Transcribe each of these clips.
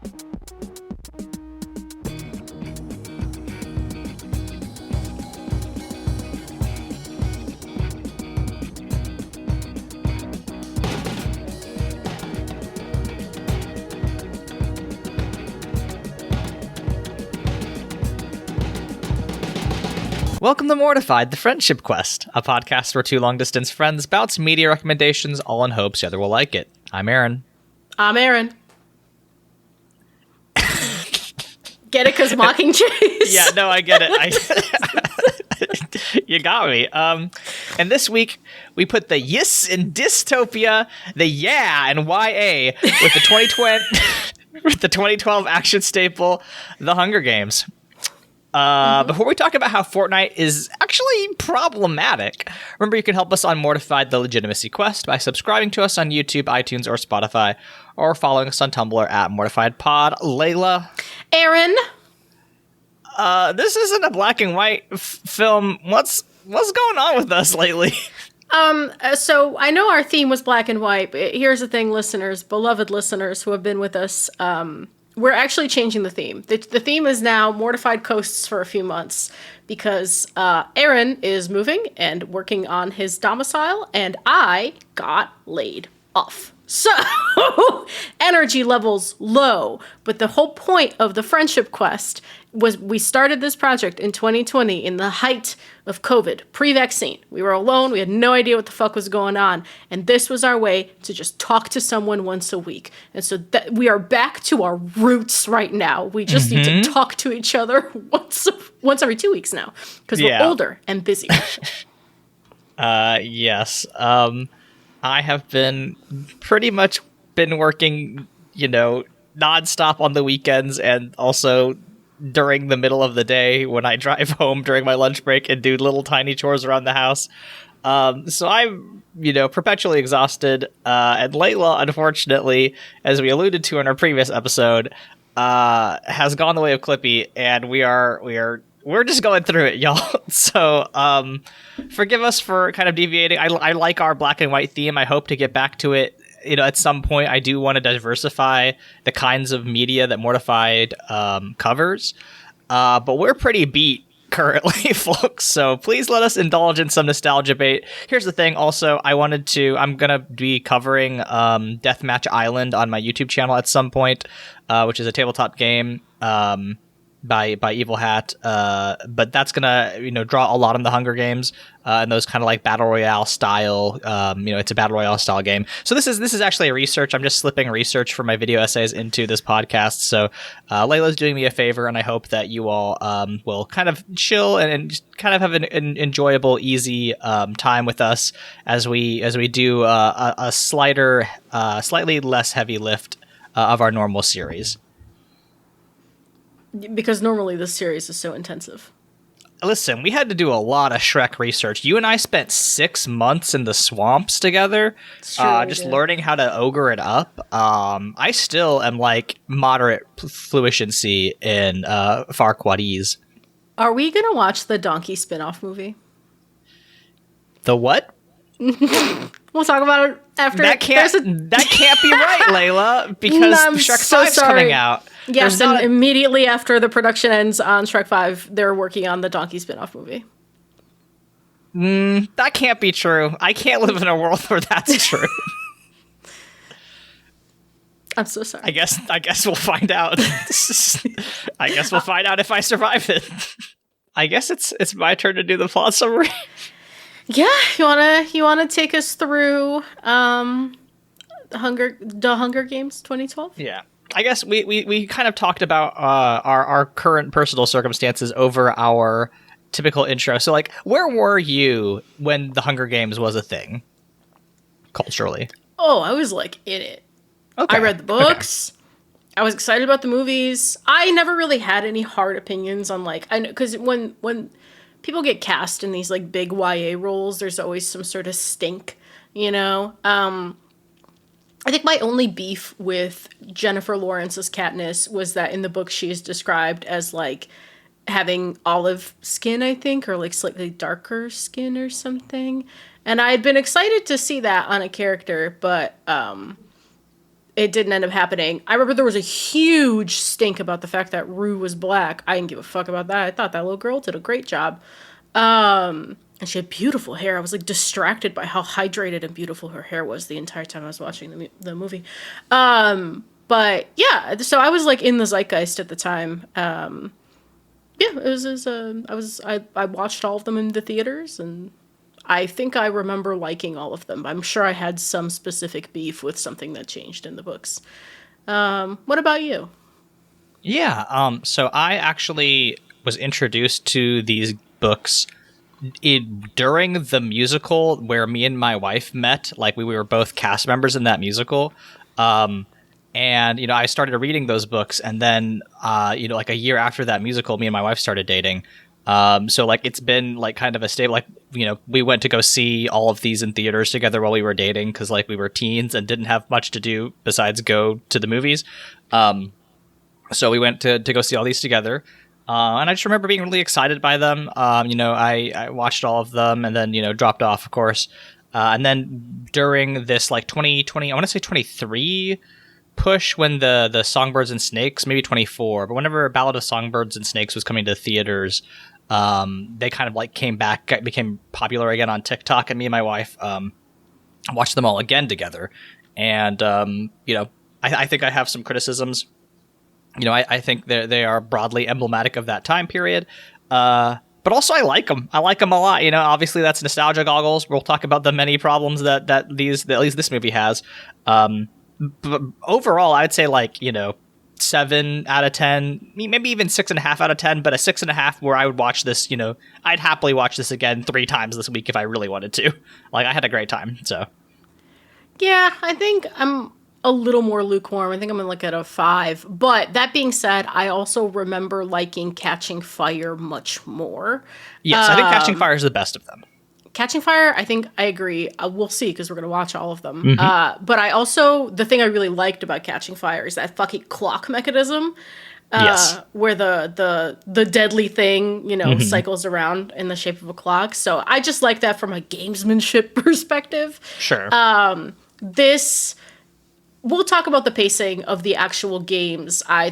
Welcome to Mortified, the Friendship Quest, a podcast where two long-distance friends bounce media recommendations, all in hopes the other will like it. I'm Aaron. I'm Aaron. Get it? Because mocking chase. Yeah, no, I get it. You got me. And this week, we put the yes in dystopia, the yeah and YA with the 2020 with the 2012 action staple, The Hunger Games. Before we talk about how Fortnite is actually problematic, remember you can help us on Mortified, the Legitimacy Quest by subscribing to us on YouTube, iTunes, or Spotify, or following us on Tumblr at MortifiedPod. Layla. Aaron. This isn't a black and white film. What's going on with us lately? So I know our theme was black and white, but here's the thing, listeners, beloved listeners who have been with us, we're actually changing the theme. The theme is now Mortified Coasts for a few months because Aaron is moving and working on his domicile, and I got laid off. So, energy levels low. But the whole point of the Friendship Quest was we started this project in 2020 in the height of COVID, pre-vaccine. We were alone. We had no idea what the fuck was going on. And this was our way to just talk to someone once a week. And so we are back to our roots right now. We just need to talk to each other once every 2 weeks now because we're older and busier. Yes. I have been pretty much working, nonstop on the weekends and also during the middle of the day when I drive home during my lunch break and do little tiny chores around the house. So I'm, perpetually exhausted. And Leyla, unfortunately, as we alluded to in our previous episode, has gone the way of Clippy, and we're just going through it, y'all. So, forgive us for kind of deviating. I like our black and white theme. I hope to get back to it. At some point, I do want to diversify the kinds of media that Mortified covers. But we're pretty beat currently, folks. So please let us indulge in some nostalgia bait. Here's the thing. Also, I'm going to be covering Deathmatch Island on my YouTube channel at some point, which is a tabletop game. By Evil Hat, but that's gonna draw a lot on the Hunger Games and those kind of like battle royale style. It's a battle royale style game. So this is actually a research. I'm just slipping research for my video essays into this podcast. So Layla's doing me a favor, and I hope that you all will kind of chill and just kind of have an enjoyable, easy time with us as we do a slightly less heavy lift of our normal series. Because normally this series is so intensive. Listen, we had to do a lot of Shrek research. You and I spent 6 months in the swamps together, just learning how to ogre it up. I still am like moderate fluency in Farquaadese. Are we going to watch the Donkey spin-off movie? The what? We'll talk about it after. That can't be right, Layla, because Shrek 5's coming out. Yes, and immediately after the production ends on Shrek 5, they're working on the Donkey spin-off movie. That can't be true. I can't live in a world where that's true. I'm so sorry. I guess we'll find out. I guess we'll find out if I survive it. I guess it's my turn to do the plot summary. Yeah, you wanna take us through the Hunger Games 2012? Yeah. I guess we kind of talked about our current personal circumstances over our typical intro. So, like, where were you when the Hunger Games was a thing, culturally? Oh, I was, like, in it. Okay. I read the books. Okay. I was excited about the movies. I never really had any hard opinions on, like... Because when people get cast in these, like, big YA roles, there's always some sort of stink, I think my only beef with Jennifer Lawrence's Katniss was that in the book she is described as, like, having olive skin, I think, or, like, slightly darker skin or something. And I had been excited to see that on a character, but it didn't end up happening. I remember there was a huge stink about the fact that Rue was black. I didn't give a fuck about that. I thought that little girl did a great job. And she had beautiful hair. I was like distracted by how hydrated and beautiful her hair was the entire time I was watching the movie. But yeah, so I was like in the zeitgeist at the time. Yeah, I watched all of them in the theaters, and I think I remember liking all of them. I'm sure I had some specific beef with something that changed in the books. What about you? Yeah, so I actually was introduced to these books during the musical where me and my wife met. Like, we were both cast members in that musical. And, I started reading those books, and then, like a year after that musical, me and my wife started dating. So like it's been like kind of a stable, like, we went to go see all of these in theaters together while we were dating, because like we were teens and didn't have much to do besides go to the movies. So we went to go see all these together. And I just remember being really excited by them. I watched all of them and then, dropped off, of course. And then during this like 2020, I want to say 23 push, when the Songbirds and Snakes, maybe 24, but whenever Ballad of Songbirds and Snakes was coming to theaters, they kind of like came back, became popular again on TikTok, and me and my wife watched them all again together. And, I think I have some criticisms. I think they are broadly emblematic of that time period. But also I like them. I like them a lot. Obviously that's nostalgia goggles. We'll talk about the many problems that at least this movie has. But overall, I'd say like, 7 out of 10, maybe even 6.5 out of 10, but a 6.5 where I would watch this, I'd happily watch this again 3 times this week if I really wanted to. Like, I had a great time, so. Yeah, I think I'm a little more lukewarm. I think I'm gonna look at a 5. But that being said, I also remember liking Catching Fire much more. Yes, I think Catching Fire is the best of them. Catching Fire, I think I agree. We'll see, because we're going to watch all of them. Mm-hmm. But I also, the thing I really liked about Catching Fire is that fucking clock mechanism. Yes. Where the deadly thing, mm-hmm. cycles around in the shape of a clock. So I just like that from a gamesmanship perspective. Sure. We'll talk about the pacing of the actual games. I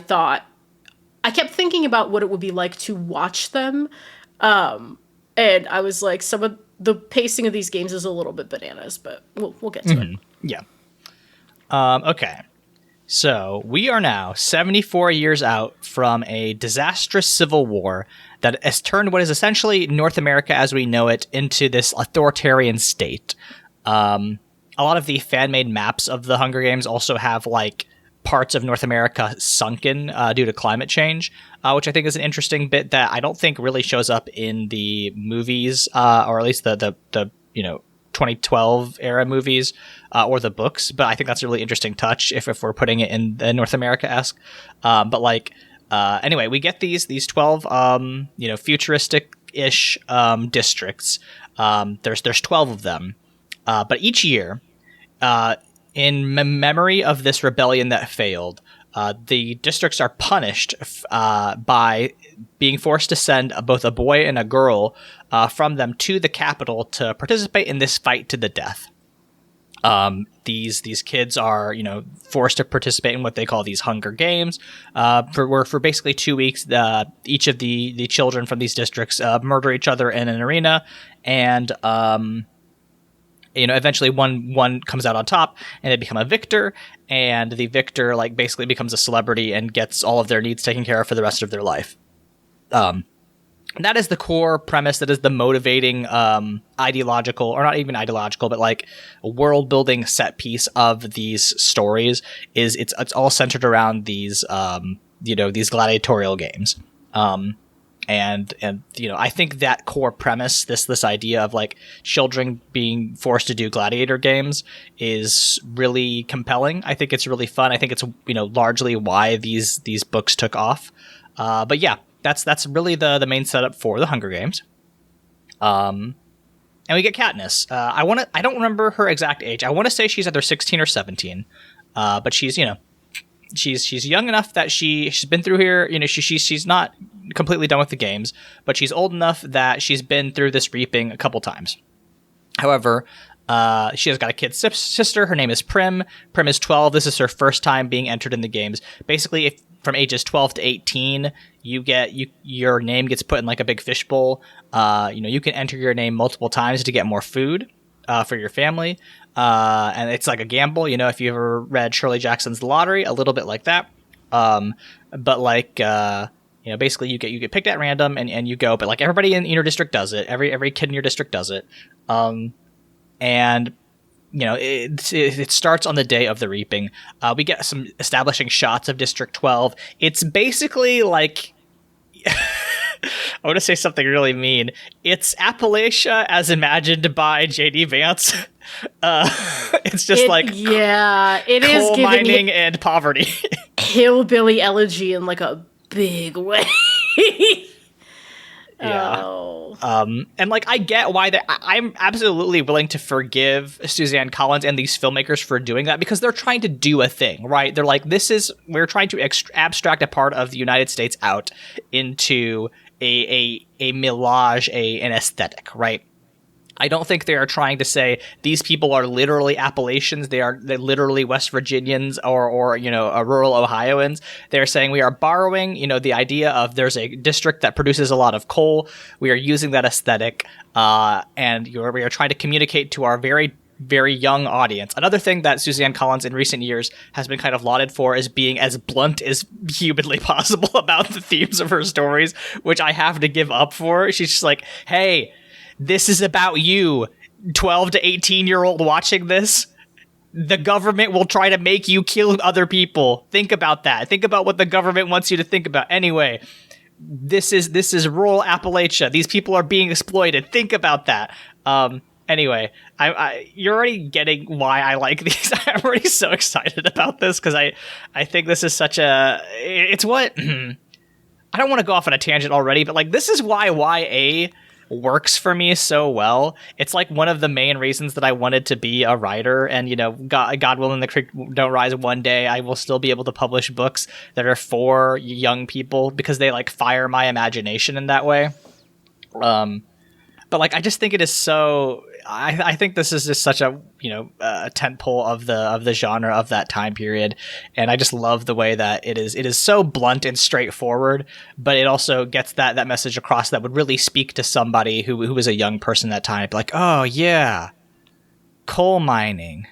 kept thinking about what it would be like to watch them. And I was like, some of the pacing of these games is a little bit bananas, but we'll get to mm-hmm. it. Yeah. Okay. So we are now 74 years out from a disastrous civil war that has turned what is essentially North America as we know it into this authoritarian state. A lot of the fan-made maps of the Hunger Games also have like parts of North America sunken due to climate change, which I think is an interesting bit that I don't think really shows up in the movies, or at least the 2012 era movies or the books. But I think that's a really interesting touch if we're putting it in the North America-esque. But like anyway, we get these 12 futuristic-ish districts. There's 12 of them, but each year. In memory of this rebellion that failed, the districts are punished by being forced to send both a boy and a girl from them to the capital to participate in this fight to the death. These kids are, forced to participate in what they call these Hunger Games. For basically 2 weeks, each of the children from these districts murder each other in an arena, and eventually one comes out on top and they become a victor, and the victor like basically becomes a celebrity and gets all of their needs taken care of for the rest of their life. That is the core premise. That is the motivating ideological, or not even ideological, but like world building set piece of these stories. It's all centered around these these gladiatorial games. And I think that core premise, this idea of like children being forced to do gladiator games, is really compelling. I think it's really fun. I think it's largely why these books took off. But yeah, that's really the main setup for the Hunger Games. And we get Katniss. I don't remember her exact age. I want to say she's either 16 or 17. But she's she's young enough that she's been through here. She's not completely done with the games, but she's old enough that she's been through this reaping a couple times. However, She has got a kid sister. Her name is Prim. Prim is 12. This is her first time being entered in the games. Basically, if from ages 12 to 18, your name gets put in like a big fishbowl. You can enter your name multiple times to get more food for your family. And it's like a gamble. If you ever read Shirley Jackson's The Lottery, a little bit like that. But like basically you get picked at random and you go. But like everybody in your district does it. Every kid in your district does it. And it starts on the day of the reaping. We get some establishing shots of District 12. It's basically like I want to say something really mean. It's Appalachia as imagined by J.D. Vance. It's just it is coal mining and poverty. Hillbilly elegy in like a big way. Yeah. Oh. And like I get why I'm absolutely willing to forgive Suzanne Collins and these filmmakers for doing that, because they're trying to do a thing, right? They're like, we're trying to abstract a part of the United States out into a millage, an aesthetic, right? I don't think they are trying to say these people are literally Appalachians. They're literally West Virginians or rural Ohioans. They're saying we are borrowing, the idea of there's a district that produces a lot of coal. We are using that aesthetic, and we are trying to communicate to our very, very young audience. Another thing that Suzanne Collins in recent years has been kind of lauded for is being as blunt as humanly possible about the themes of her stories, which I have to give up for. She's just like, hey, this is about you, 12 to 18-year-old watching this. The government will try to make you kill other people. Think about that. Think about what the government wants you to think about. Anyway, this is rural Appalachia. These people are being exploited. Think about that. Anyway, you're already getting why I like these. I'm already so excited about this because I think this is it's what I don't want to go off on a tangent already, but like this is why YA works for me so well. It's like one of the main reasons that I wanted to be a writer, and God willing, the creek don't rise one day, I will still be able to publish books that are for young people because they like fire my imagination in that way. But like I just think it is so. I think this is just such a a tentpole of the genre of that time period, and I just love the way that it is so blunt and straightforward, but it also gets that message across that would really speak to somebody who was a young person at that time. Like, oh yeah, coal mining,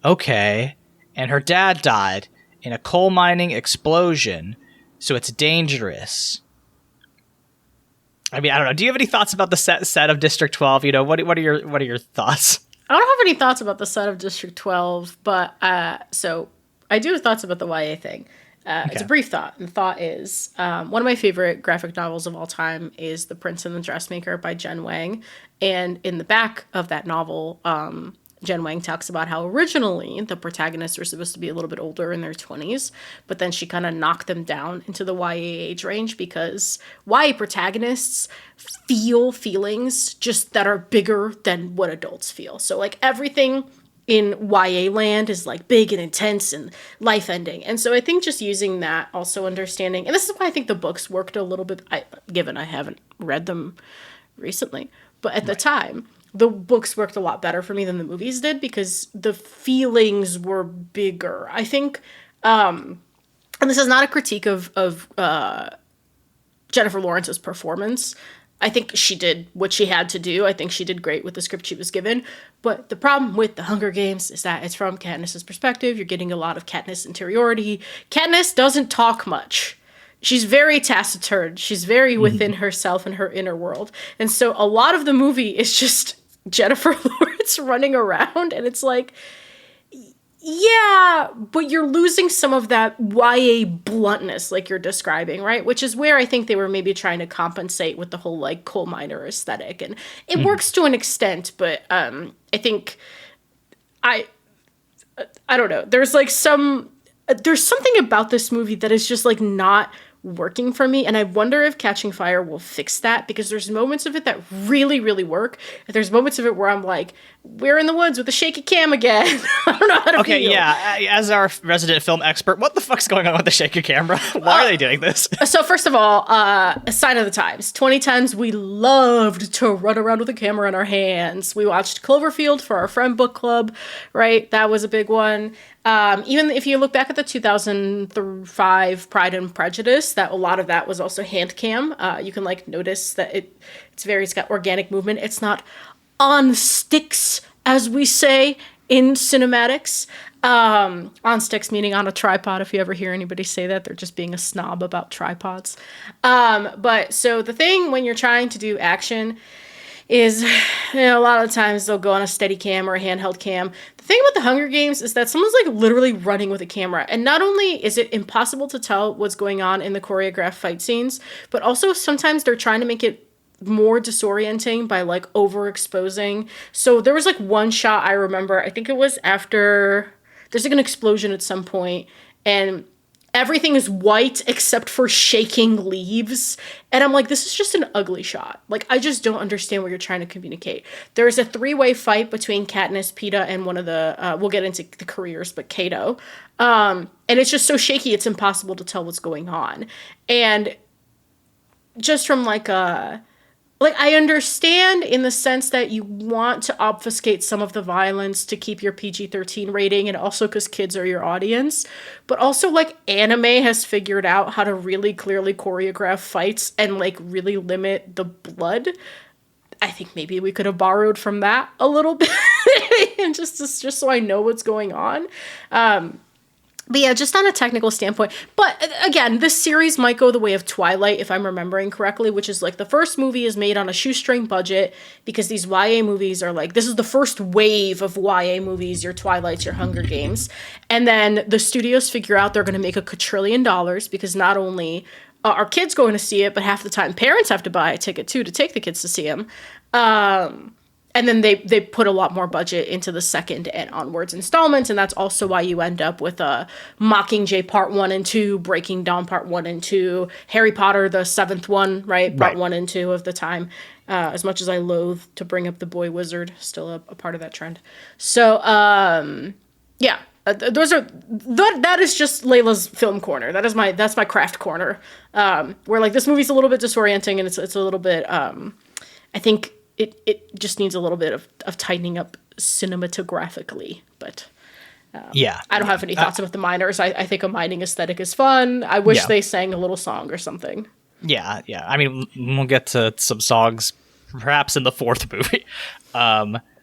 okay, and her dad died in a coal mining explosion, so it's dangerous. I mean, I don't know. Do you have any thoughts about the set of District 12? What are your thoughts? I don't have any thoughts about the set of District 12, but so I do have thoughts about the YA thing. Okay. It's a brief thought, and the thought is one of my favorite graphic novels of all time is The Prince and the Dressmaker by Jen Wang, and in the back of that novel, Jen Wang talks about how originally the protagonists were supposed to be a little bit older in their 20s, but then she kind of knocked them down into the YA age range because YA protagonists feel feelings just that are bigger than what adults feel. So like everything in YA land is like big and intense and life-ending. And so I think just using that, also understanding, and this is why I think the books worked a little bit, given I haven't read them recently, but at the time, the books worked a lot better for me than the movies did because the feelings were bigger. I think, and this is not a critique of Jennifer Lawrence's performance. I think she did what she had to do. I think she did great with the script she was given. But the problem with The Hunger Games is that it's from Katniss's perspective. You're getting a lot of Katniss interiority. Katniss doesn't talk much. She's very taciturn. She's very within herself and her inner world. And so a lot of the movie is just Jennifer Lawrence running around. And it's like, yeah, but you're losing some of that YA bluntness like you're describing, right? Which is where I think they were maybe trying to compensate with the whole like coal miner aesthetic. And it works to an extent, but I think I don't know. There's something about this movie that is just like not working for me. And I wonder if Catching Fire will fix that, because there's moments of it that really, really work. And there's moments of it where I'm like, we're in the woods with a shaky cam again. I don't know how to Okay, feel. yeah, as our resident film expert, what the fuck's going on with the shaky camera? Why are they doing this? So first of all, a sign of the times. 2010s, we loved to run around with a camera in our hands. We watched Cloverfield for our friend book club, right? That was a big one. Even if you look back at the 2005 Pride and Prejudice, that a lot of that was also hand cam. You can like notice that it's got organic movement. It's not on sticks, as we say in cinematics. On sticks meaning on a tripod. If you ever hear anybody say that, they're just being a snob about tripods. But so the thing when you're trying to do action is, a lot of times they'll go on a steady cam or a handheld cam. The thing about the Hunger Games is that someone's like literally running with a camera. And not only is it impossible to tell what's going on in the choreographed fight scenes, but also sometimes they're trying to make it more disorienting by like overexposing. So there was like one shot I remember, I think it was after there's like an explosion at some point and everything is white except for shaking leaves. And I'm like, this is just an ugly shot. Like, I just don't understand what you're trying to communicate. There's a 3-way fight between Katniss, Peeta, and one of the, we'll get into the careers, but Kato. And it's just so shaky, it's impossible to tell what's going on. And just from like I understand in the sense that you want to obfuscate some of the violence to keep your PG-13 rating, and also because kids are your audience, but also like anime has figured out how to really clearly choreograph fights and like really limit the blood. I think maybe we could have borrowed from that a little bit and just so I know what's going on. But yeah, just on a technical standpoint. But again, this series might go the way of Twilight, if I'm remembering correctly, which is like the first movie is made on a shoestring budget because these YA movies are like, this is the first wave of YA movies, your Twilights, your Hunger Games. And then the studios figure out they're going to make $1 quadrillion because not only are kids going to see it, but half the time parents have to buy a ticket too to take the kids to see them. And then they put a lot more budget into the second and onwards installments, and that's also why you end up with Mockingjay Part 1 and 2, Breaking Dawn Part 1 and 2, Harry Potter, the 7th one, right? Part 1 and 2 of the time. As much as I loathe to bring up the boy wizard, still a part of that trend. So, yeah. That is just Layla's film corner. That's my craft corner. Where like this movie's a little bit disorienting and it's a little bit, I think it just needs a little bit of tightening up cinematographically, but yeah, I don't have any thoughts about the miners. I think a mining aesthetic is fun. I wish they sang a little song or something. Yeah. I mean, we'll get to some songs perhaps in the 4th movie.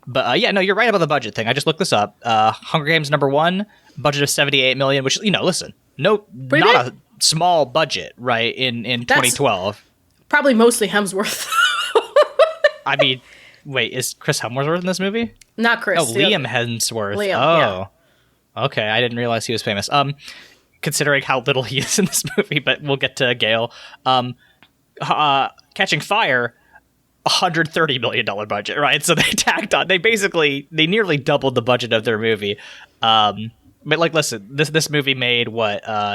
But yeah, no, you're right about the budget thing. I just looked this up. Hunger Games #1, budget of $78 million, which, listen, not a small budget, right, in 2012. Probably mostly Hemsworth. I mean, wait, is Chris Hemsworth in this movie? Not Chris. Oh, Liam Hemsworth. Liam, Okay, I didn't realize he was famous. Considering how little he is in this movie, but we'll get to Gale. Catching Fire, $130 million budget, right? So they nearly doubled the budget of their movie. But like, listen, this movie made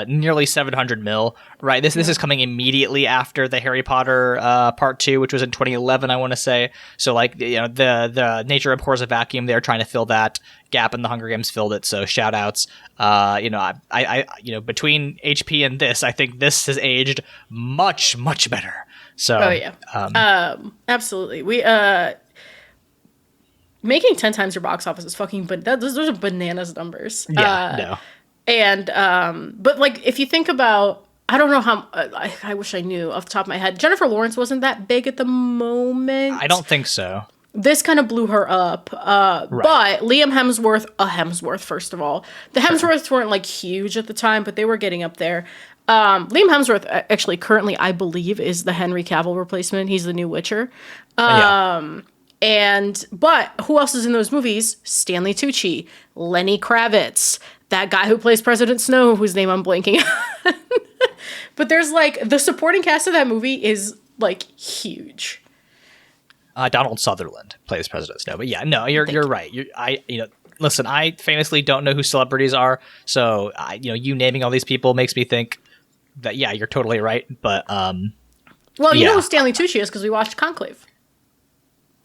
nearly 700 mil, right? This is coming immediately after the Harry Potter Part 2, which was in 2011, I want to say. So like, the nature abhors a vacuum. They're trying to fill that gap, and the Hunger Games filled it. So shout outs. I between HP and this, I think this has aged much, much better. So oh yeah, absolutely. We making 10 times your box office is fucking, but those are bananas numbers. Yeah, no. And, but like, if you think about, I don't know how, I wish I knew off the top of my head, Jennifer Lawrence wasn't that big at the moment. I don't think so. This kind of blew her up. Right. But Liam Hemsworth, first of all. The Hemsworths weren't like huge at the time, but they were getting up there. Liam Hemsworth, actually, currently, I believe, is the Henry Cavill replacement. He's the new Witcher. But who else is in those movies? Stanley Tucci, Lenny Kravitz, that guy who plays President Snow, whose name I'm blanking on. But there's like, the supporting cast of that movie is like huge. Donald Sutherland plays President Snow, but yeah, no, you're right. Listen, I famously don't know who celebrities are, so you naming all these people makes me think that, yeah, you're totally right. But well, you know who Stanley Tucci is because we watched Conclave.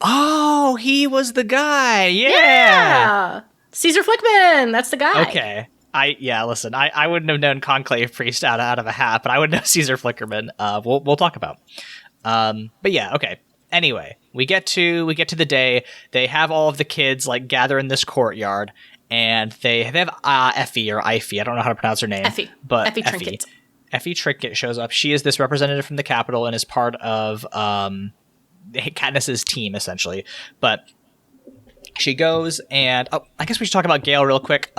Oh, he was the guy. Yeah. Caesar Flickman. That's the guy. Okay. Listen, I wouldn't have known Conclave Priest out of a hat, but I would know Caesar Flickerman. We'll talk about. But yeah, okay. Anyway, we get to the day. They have all of the kids like gather in this courtyard, and they have Effie or Ify. I don't know how to pronounce her name. Effie. But Effie Trinket. Effie Trinket shows up. She is this representative from the Capitol and is part of Katniss's team, essentially. But she goes and I guess we should talk about Gale real quick.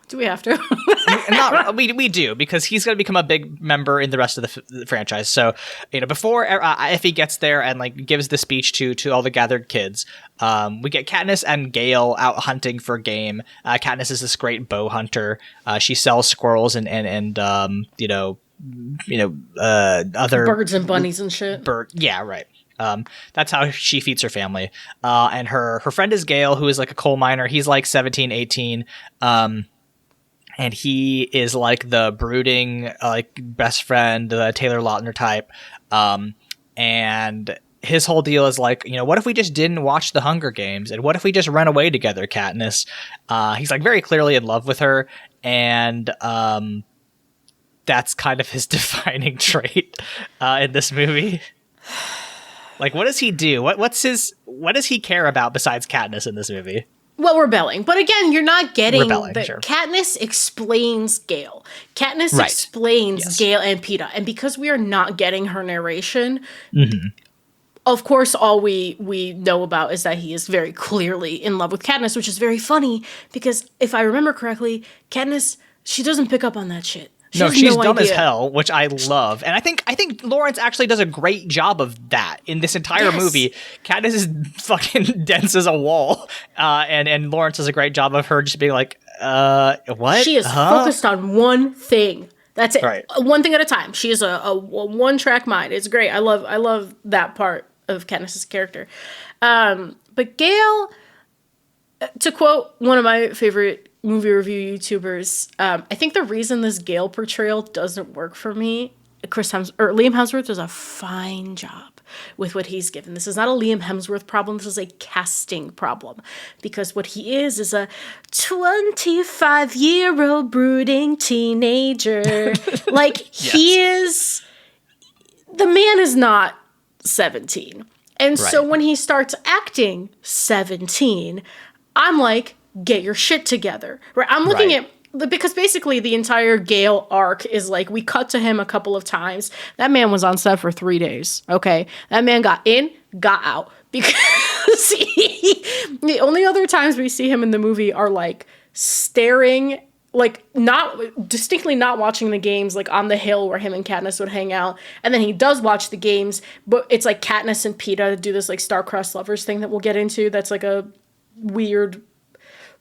Do we have to? We do, because he's going to become a big member in the rest of the franchise. So, before Effie gets there and like gives the speech to all the gathered kids, we get Katniss and Gale out hunting for game. Katniss is this great bow hunter. She sells squirrels and other birds and bunnies and shit. Yeah, right. That's how she feeds her family. And her friend is Gale, who is like a coal miner. He's like 17, 18. And he is like the brooding, like best friend, the Taylor Lautner type. And his whole deal is like, what if we just didn't watch the Hunger Games? And what if we just run away together, Katniss? He's like very clearly in love with her. And that's kind of his defining trait in this movie. Like, what does he do? What does he care about besides Katniss in this movie? Well, rebelling. But again, you're not getting sure. Katniss explains Gale. Katniss explains Gale and Peeta. And because we are not getting her narration, of course, all we know about is that he is very clearly in love with Katniss, which is very funny because if I remember correctly, Katniss, she doesn't pick up on that shit. She's dumb as hell, which I love. And I think Lawrence actually does a great job of that in this entire movie. Katniss is fucking dense as a wall. And Lawrence does a great job of her just being like, what? She is focused on one thing. That's it. Right. One thing at a time. She is a one-track mind. It's great. I love that part of Katniss's character. But Gale, to quote one of my favorite movie review YouTubers, I think the reason this Gale portrayal doesn't work for me, Liam Hemsworth does a fine job with what he's given. This is not a Liam Hemsworth problem. This is a casting problem, because what he is a 25-year-old brooding teenager. Like he is, the man is not 17. And so when he starts acting 17, I'm like, get your shit together, right? I'm looking at, because basically the entire Gale arc is like, we cut to him a couple of times. That man was on set for 3 days, okay? That man got in, got out, because the only other times we see him in the movie are like staring, like distinctly not watching the games, like on the hill where him and Katniss would hang out. And then he does watch the games, but it's like Katniss and Peeta do this like star-crossed lovers thing that we'll get into. That's like a weird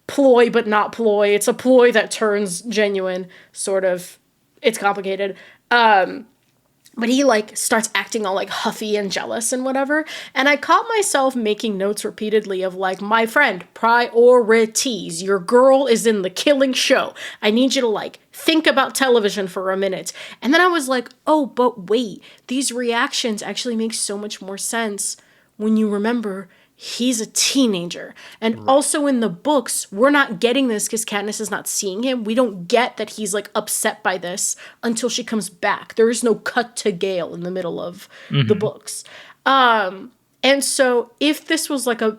ploy, but not ploy. It's a ploy that turns genuine, sort of. It's complicated. But he like starts acting all like huffy and jealous and whatever. And I caught myself making notes repeatedly of like, my friend, priorities. Your girl is in the killing show. I need you to like think about television for a minute. And then I was like, oh, but wait, these reactions actually make so much more sense when you remember he's a teenager. And also in the books, we're not getting this because Katniss is not seeing him. We don't get that he's like upset by this until she comes back. There is no cut to Gale in the middle of the books. And so if this was like a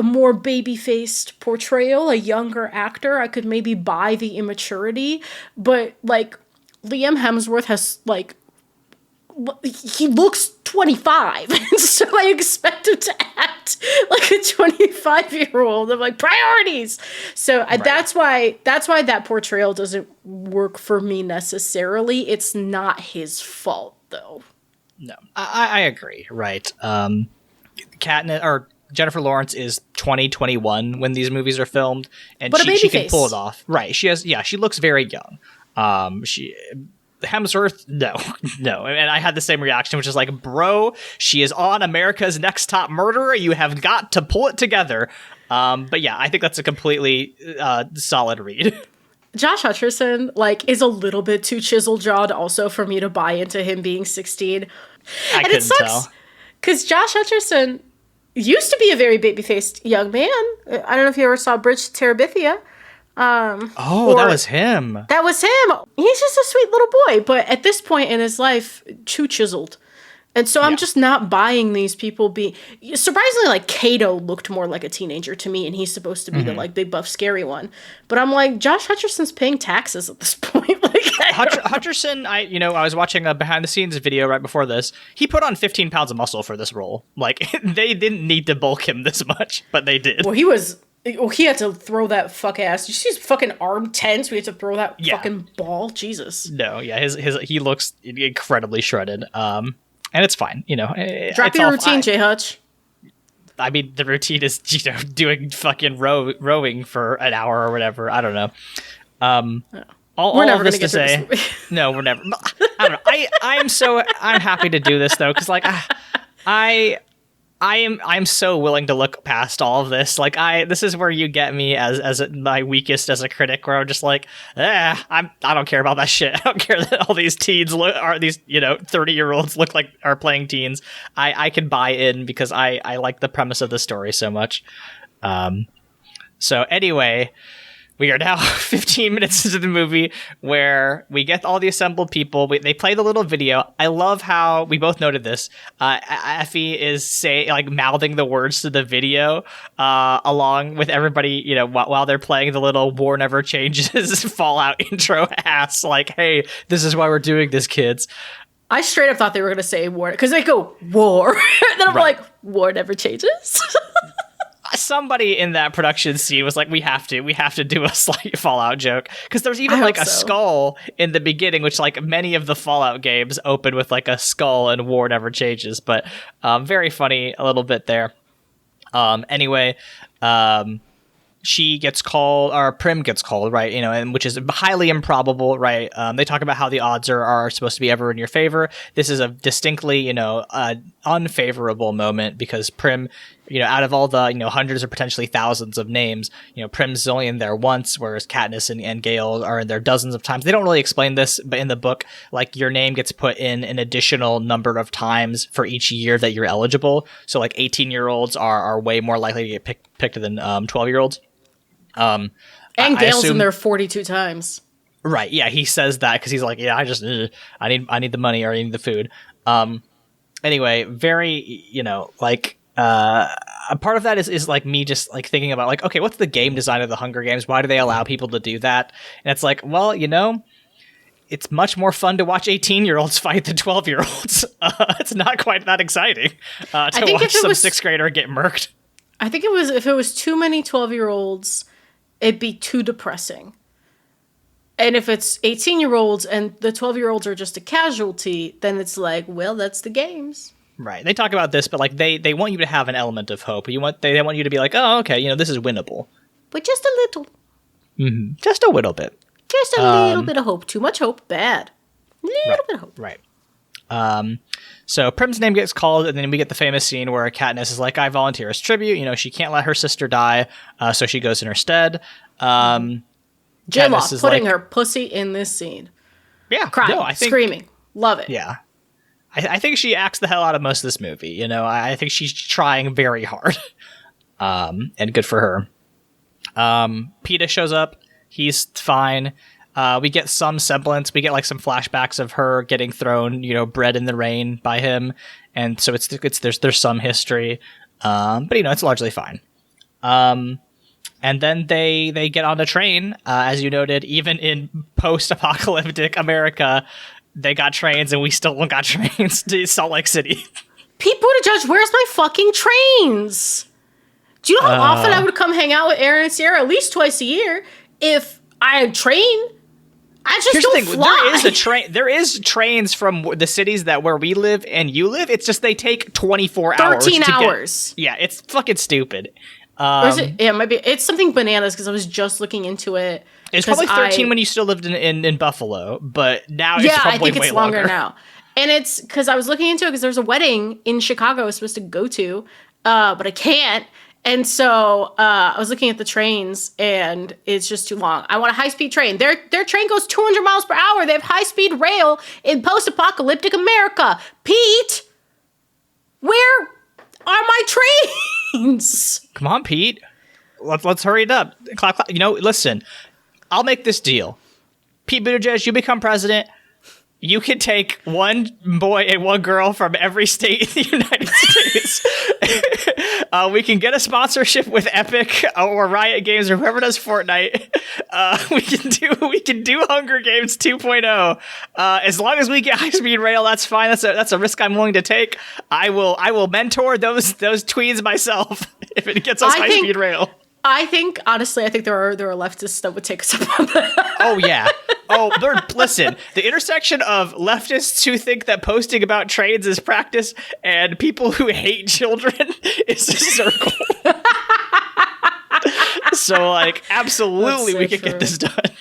more baby-faced portrayal, a younger actor, I could maybe buy the immaturity. But like Liam Hemsworth has like, he looks 25, and so I expect him to act like a 25-year-old. I'm like, priorities. So that's why that portrayal doesn't work for me necessarily. It's not his fault, though. No, I agree. Right. Katniss or Jennifer Lawrence is 21 when these movies are filmed, and she can pull it off. Right. She looks very young. Hemsworth, no. And I had the same reaction, which is like, bro, she is on America's Next Top Murderer. You have got to pull it together. But yeah, I think that's a completely solid read. Josh Hutcherson, like, is a little bit too chisel-jawed also for me to buy into him being 16. I And couldn't it sucks tell. because Josh Hutcherson used to be a very baby-faced young man. I don't know if you ever saw Bridge to Terabithia. Oh, that was him. That was him. He's just a sweet little boy, but at this point in his life, too chiseled. And so I'm just not buying these people being... Surprisingly, like, Kato looked more like a teenager to me, and he's supposed to be the, like, big, buff, scary one. But I'm like, Josh Hutcherson's paying taxes at this point. Like, Hutcherson, I was watching a behind-the-scenes video right before this. He put on 15 pounds of muscle for this role. Like, they didn't need to bulk him this much, but they did. Well, he had to throw that fuck ass. You see his fucking arm tense? We had to throw that fucking ball? Jesus. No, yeah, he looks incredibly shredded. And it's fine, you know. Drop your routine, J. Hutch. I mean, the routine is, you know, doing fucking rowing for an hour or whatever. I don't know. We're never going to get to this movie. No, we're never. I don't know. I'm happy to do this though, because like I'm so willing to look past all of this. Like this is where you get me as my weakest as a critic, where I'm just like, I don't care about that shit. I don't care that all these teens are these, you know, 30-year-olds look like are playing teens. I can buy in because I like the premise of the story so much. So anyway, we are now 15 minutes into the movie where we get all the assembled people. They play the little video. I love how we both noted this. Effie is mouthing the words to the video along with everybody, you know, while they're playing the little War Never Changes Fallout intro ass. Like, hey, this is why we're doing this, kids. I straight up thought they were going to say war because they go war. And then I'm like, war never changes. Somebody in that production scene was like, we have to do a slight Fallout joke, because there's even like a skull in the beginning, which like many of the Fallout games open with like a skull and War Never Changes, but very funny a little bit there. Anyway, she gets called, or Prim gets called, right? You know, and which is highly improbable, right? They talk about how the odds are supposed to be ever in your favor. This is a distinctly, you know, unfavorable moment, because Prim, you know, out of all the, you know, hundreds or potentially thousands of names, you know, Prim's only in there once, whereas Katniss and Gale are in there dozens of times. They don't really explain this, but in the book, like, your name gets put in an additional number of times for each year that you're eligible. So like 18-year-olds are way more likely to get picked than 12-year-olds. And Gale's in there 42 times. Right. Yeah. He says that because he's like, yeah, I need the money, or I need the food. Anyway, very, you know, like, a part of that is like me just like thinking about like, okay, what's the game design of the Hunger Games? Why do they allow people to do that? And it's like, well, you know, it's much more fun to watch 18-year-olds fight than 12-year-olds. It's not quite that exciting to watch some sixth grader get murked. I think if it was too many 12-year-olds, it'd be too depressing. And if it's 18-year-olds and the 12-year-olds are just a casualty, then it's like, well, that's the games. Right. They talk about this, but like they want you to have an element of hope. They want you to be like, oh, okay, you know, this is winnable. But just a little. Mm-hmm. Just a little bit. Just a little bit of hope. Too much hope, bad. Little bit of hope. Right. So Prim's name gets called, and then we get the famous scene where Katniss is like, I volunteer as tribute. You know, she can't let her sister die, so she goes in her stead. J-Law putting her pussy in this scene. Yeah. Crying, screaming. Love it. Yeah. I think she acts the hell out of most of this movie. You know, I think she's trying very hard. And good for her. Peeta shows up. He's fine. We get some semblance. We get like some flashbacks of her getting thrown, you know, bread in the rain by him. And so there's some history. But you know, it's largely fine. And then they get on the train. As you noted, even in post-apocalyptic America, they got trains, and we still got trains to Salt Lake City. Pete Buttigieg, where's my fucking trains? Do you know how often I would come hang out with Aaron and Sierra? At least twice a year. If I had train, I just don't fly. There is trains from the cities where we live and you live. It's just they take 24 hours. 13 hours. Yeah, it's fucking stupid. Or is it? Yeah, maybe it's something bananas because I was just looking into it. It's probably 13 when you still lived in Buffalo, but now it's probably I think it's way longer now. And it's because I was looking into it because there's a wedding in Chicago I was supposed to go to, but I can't. And so I was looking at the trains, and it's just too long. I want a high-speed train. Their train goes 200 miles per hour. They have high-speed rail in post-apocalyptic America. Pete, where are my trains? Come on, Pete. Let's hurry it up. You know, listen, I'll make this deal. Pete Buttigieg, you become president. You can take one boy and one girl from every state in the United States. We can get a sponsorship with Epic or Riot Games or whoever does Fortnite. We can do Hunger Games 2.0. As long as we get high speed rail, that's fine. That's a risk I'm willing to take. I will mentor those tweens myself if it gets us high speed rail. I think, honestly, there are leftists that would take us up on that. Oh, yeah. Listen, the intersection of leftists who think that posting about trains is practice and people who hate children is a circle. So, like, absolutely we could get this done.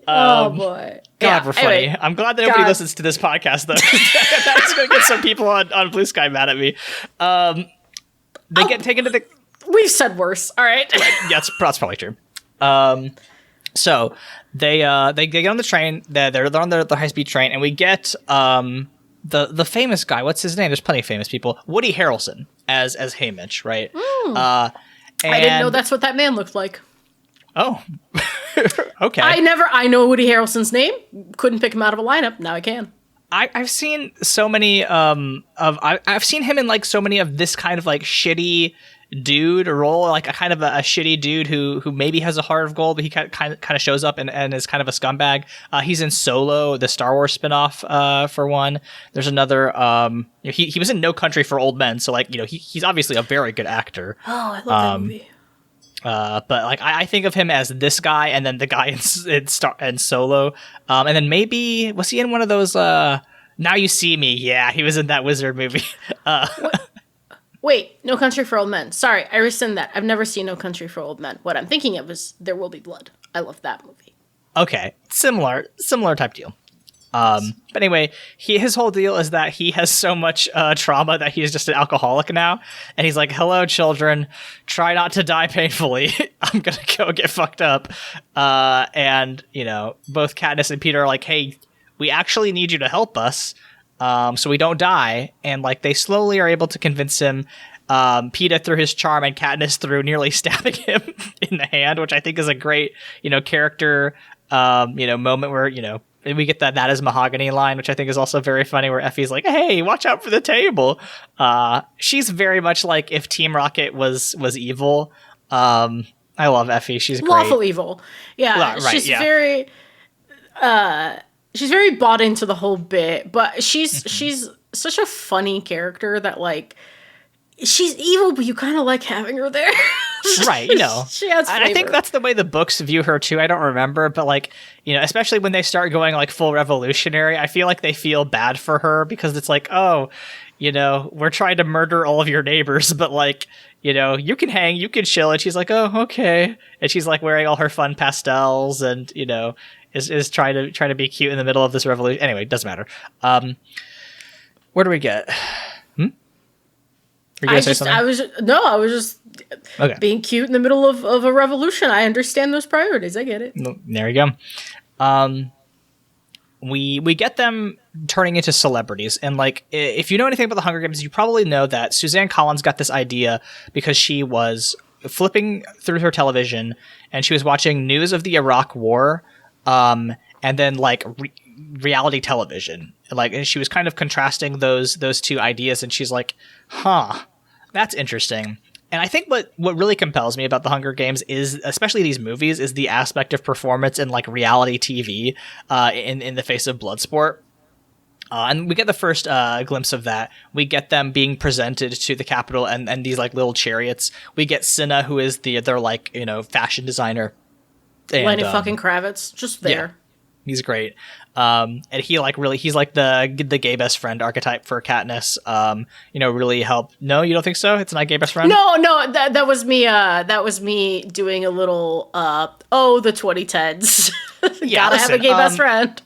Oh, boy. God, we're funny. Anyway, I'm glad that nobody listens to this podcast, though. That's going to get some people on Blue Sky mad at me. They get taken to the... We've said worse. All right. Yeah, that's probably true. So they get on the train. They're on the high speed train, and we get the famous guy. What's his name? There's plenty of famous people. Woody Harrelson as Haymitch, right? I didn't know that's what that man looked like. Oh, okay. I know Woody Harrelson's name. Couldn't pick him out of a lineup. Now I can. I've seen so many I've seen him in like so many of this kind of like shitty dude role, like a kind of a shitty dude who maybe has a heart of gold, but he kind of shows up and is kind of a scumbag. He's in Solo, the Star Wars spinoff, for one. There's another. He was in No Country for Old Men, so like he's obviously a very good actor. Oh, I love that movie. But like I think of him as this guy, and then the guy in Solo, and then maybe was he in one of those? Now You See Me? Yeah, he was in that wizard movie. Wait, No Country for Old Men. Sorry, I rescind that. I've never seen No Country for Old Men. What I'm thinking of is There Will Be Blood. I love that movie. Okay, similar type deal. But anyway, his whole deal is that he has so much trauma that he's just an alcoholic now, and he's like, "Hello, children, try not to die painfully. I'm gonna go get fucked up." And both Katniss and Peter are like, "Hey, we actually need you to help us." So we don't die, and like they slowly are able to convince him, Peeta through his charm and Katniss through nearly stabbing him in the hand, which I think is a great, character, moment where, we get that is mahogany line, which I think is also very funny, where Effie's like, "Hey, watch out for the table." She's very much like if Team Rocket was evil. I love Effie. She's great. Lawful evil. Yeah. Right, she's yeah. very, she's very bought into the whole bit, but she's such a funny character that like she's evil, but you kind of like having her there. Right, she has flavor. I think that's the way the books view her too. I don't remember, but like, especially when they start going like full revolutionary, I feel like they feel bad for her because it's like, oh, we're trying to murder all of your neighbors, but like, you can hang, you can chill. And she's like, "Oh, okay." And she's like wearing all her fun pastels and, is trying to be cute in the middle of this revolution. Anyway, it doesn't matter. Where do we get? Were you gonna say something? I was just okay. Being cute in the middle of a revolution. I understand those priorities. I get it. There we go. We get them turning into celebrities, and like if you know anything about the Hunger Games, you probably know that Suzanne Collins got this idea because she was flipping through her television and she was watching news of the Iraq War, and then like reality television, and she was kind of contrasting those two ideas, and she's like, "Huh, that's interesting." And I think what really compels me about the Hunger Games is, especially these movies, is the aspect of performance in like reality TV in the face of Bloodsport. And we get the first glimpse of that. We get them being presented to the Capitol and these like little chariots. We get Cinna, who is their like, fashion designer. And, Lenny fucking Kravitz, just there. Yeah, he's great. And he like really, he's like the gay best friend archetype for Katniss. Really help. No, you don't think so? It's not gay best friend? No, that was me. That was me doing a little, the 2010s. Yeah, Gotta have a gay best friend.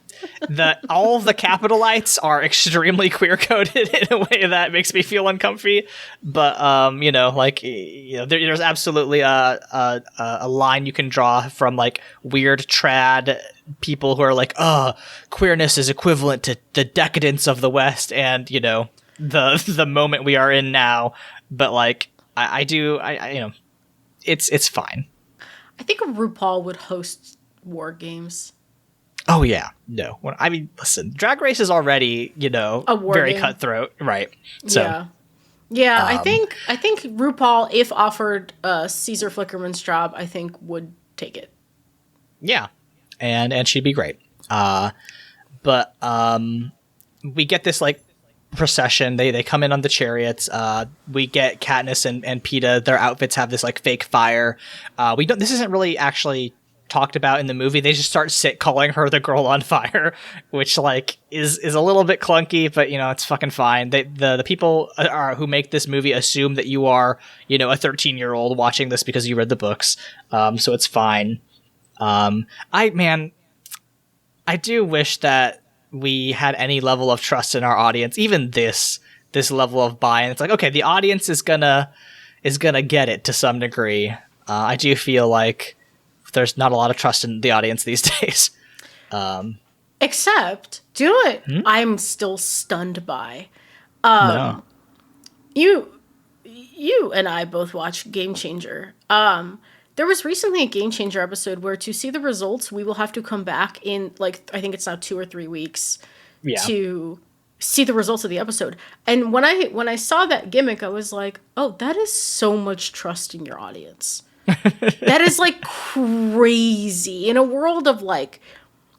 all of the capitalites are extremely queer coded in a way that makes me feel uncomfy. But there's absolutely a line you can draw from like weird trad people who are like, queerness is equivalent to the decadence of the West, and the moment we are in now. But like it's fine. I think RuPaul would host war games. Oh yeah, no. I mean, listen, Drag Race is already, a war very game. cutthroat, right? So, yeah. I think RuPaul, if offered Caesar Flickerman's job, I think would take it. Yeah, and she'd be great. But we get this like procession. They come in on the chariots. We get Katniss and Peeta. Their outfits have this like fake fire. This isn't really actually talked about in the movie. They just start calling her the girl on fire, which like is a little bit clunky, but it's fucking fine. The people who make this movie assume that you are a 13-year-old watching this because you read the books, so it's fine. I do wish that we had any level of trust in our audience, even this level of buy-in. It's like, okay, the audience is gonna get it to some degree. I do feel like there's not a lot of trust in the audience these days. Except, do you know what I'm still stunned by? No. You and I both watched Game Changer. There was recently a Game Changer episode where to see the results, we will have to come back in, like, I think it's now 2 or 3 weeks to see the results of the episode. And when I saw that gimmick, I was like, oh, that is so much trust in your audience. That is like crazy in a world of like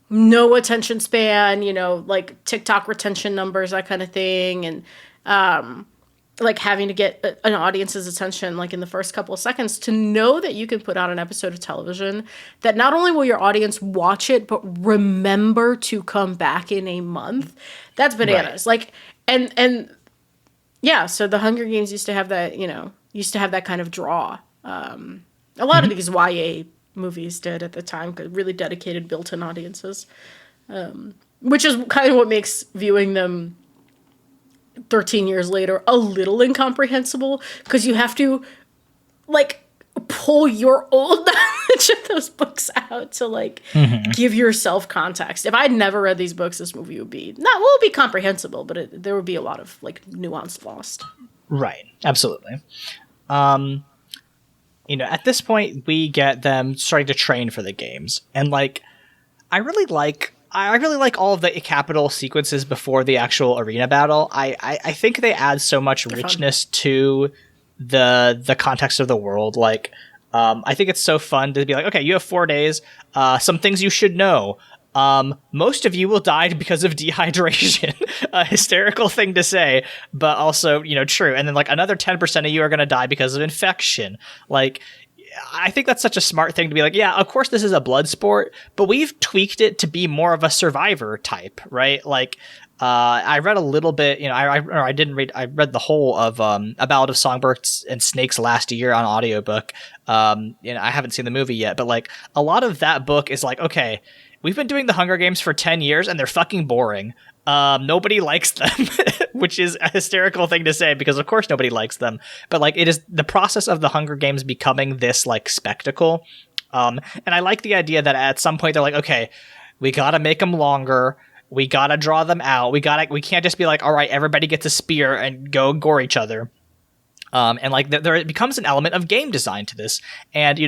no attention span, like TikTok retention numbers, that kind of thing. And, like having to get an audience's attention, like in the first couple of seconds, to know that you can put out an episode of television that not only will your audience watch it, but remember to come back in a month. That's bananas. Right. Like, and yeah, so the Hunger Games used to have that, kind of draw. A lot of these YA movies did at the time, really dedicated built-in audiences, which is kind of what makes viewing them 13 years later a little incomprehensible, because you have to like pull your old knowledge of those books out to like give yourself context. If I'd never read these books, this movie would be comprehensible, but there would be a lot of like nuance lost. Right. Absolutely. At this point, we get them starting to train for the games. And, like, I really like all of the capital sequences before the actual arena battle. I think they add so much richness to the context of the world. Like, I think it's so fun to be like, okay, you have 4 days. Some things you should know. Most of you will die because of dehydration. A hysterical thing to say, but also, true. And then like another 10% of you are going to die because of infection. Like, I think that's such a smart thing to be like, yeah, of course this is a blood sport, but we've tweaked it to be more of a survivor type, right? Like, I read a little bit, I read the whole of A Ballad of Songbirds and Snakes last year on audiobook. I haven't seen the movie yet, but like a lot of that book is like, okay, we've been doing the Hunger Games for 10 years and they're fucking boring. Nobody likes them, which is a hysterical thing to say because of course nobody likes them. But like it is the process of the Hunger Games becoming this like spectacle. And I like the idea that at some point they're like, okay, we gotta make them longer. We gotta draw them out. We can't just be like, all right, everybody gets a spear and go gore each other. And like there becomes an element of game design to this. And,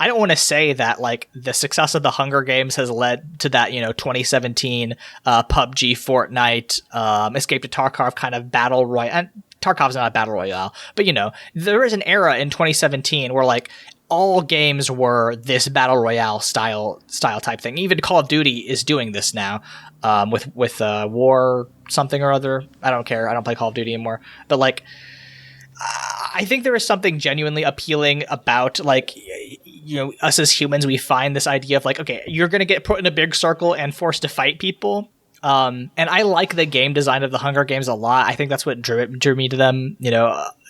I don't want to say that like the success of the Hunger Games has led to that, 2017 PUBG, Fortnite, Escape to Tarkov kind of battle royale. And Tarkov's not a battle royale, but there is an era in 2017 where like all games were this battle royale style type thing. Even Call of Duty is doing this now, with War something or other. I don't care. I don't play Call of Duty anymore. But like, I think there is something genuinely appealing about like, us as humans. We find this idea of like, okay, you're gonna get put in a big circle and forced to fight people. And I like the game design of the Hunger Games a lot. I think that's what drew me to them,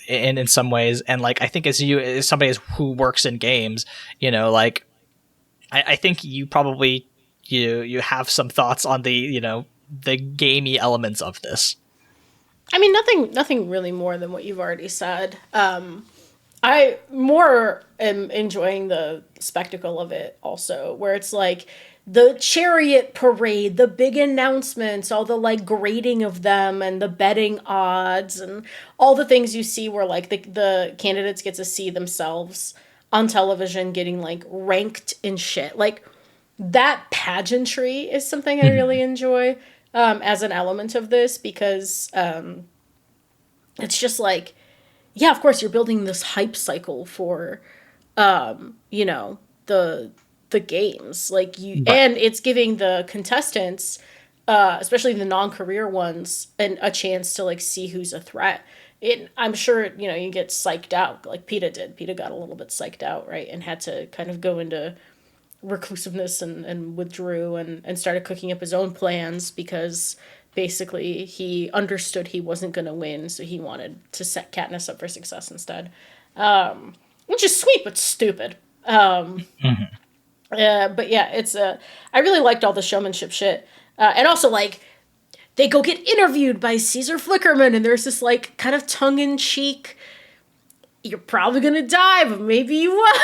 in some ways. And like, I think as somebody who works in games, like, I think you probably you have some thoughts on the gamey elements of this. I mean, nothing really more than what you've already said. I more am enjoying the spectacle of it also, where it's like the chariot parade, the big announcements, all the like grading of them and the betting odds and all the things you see where like the candidates get to see themselves on television getting like ranked in shit. Like that pageantry is something I really enjoy as an element of this because it's just like, yeah, of course you're building this hype cycle for, the games, like you, Right. and it's giving the contestants, especially the non-career ones, a chance to like see who's a threat. I'm sure you get psyched out like PETA did. PETA got a little bit psyched out, right, and had to kind of go into reclusiveness and withdrew and started cooking up his own plans because basically he understood he wasn't going to win, so he wanted to set Katniss up for success instead, which is sweet but stupid. But yeah, it's I really liked all the showmanship shit, and also like they go get interviewed by Caesar Flickerman, and there's this like kind of tongue-in-cheek, "You're probably gonna die, but maybe you won't."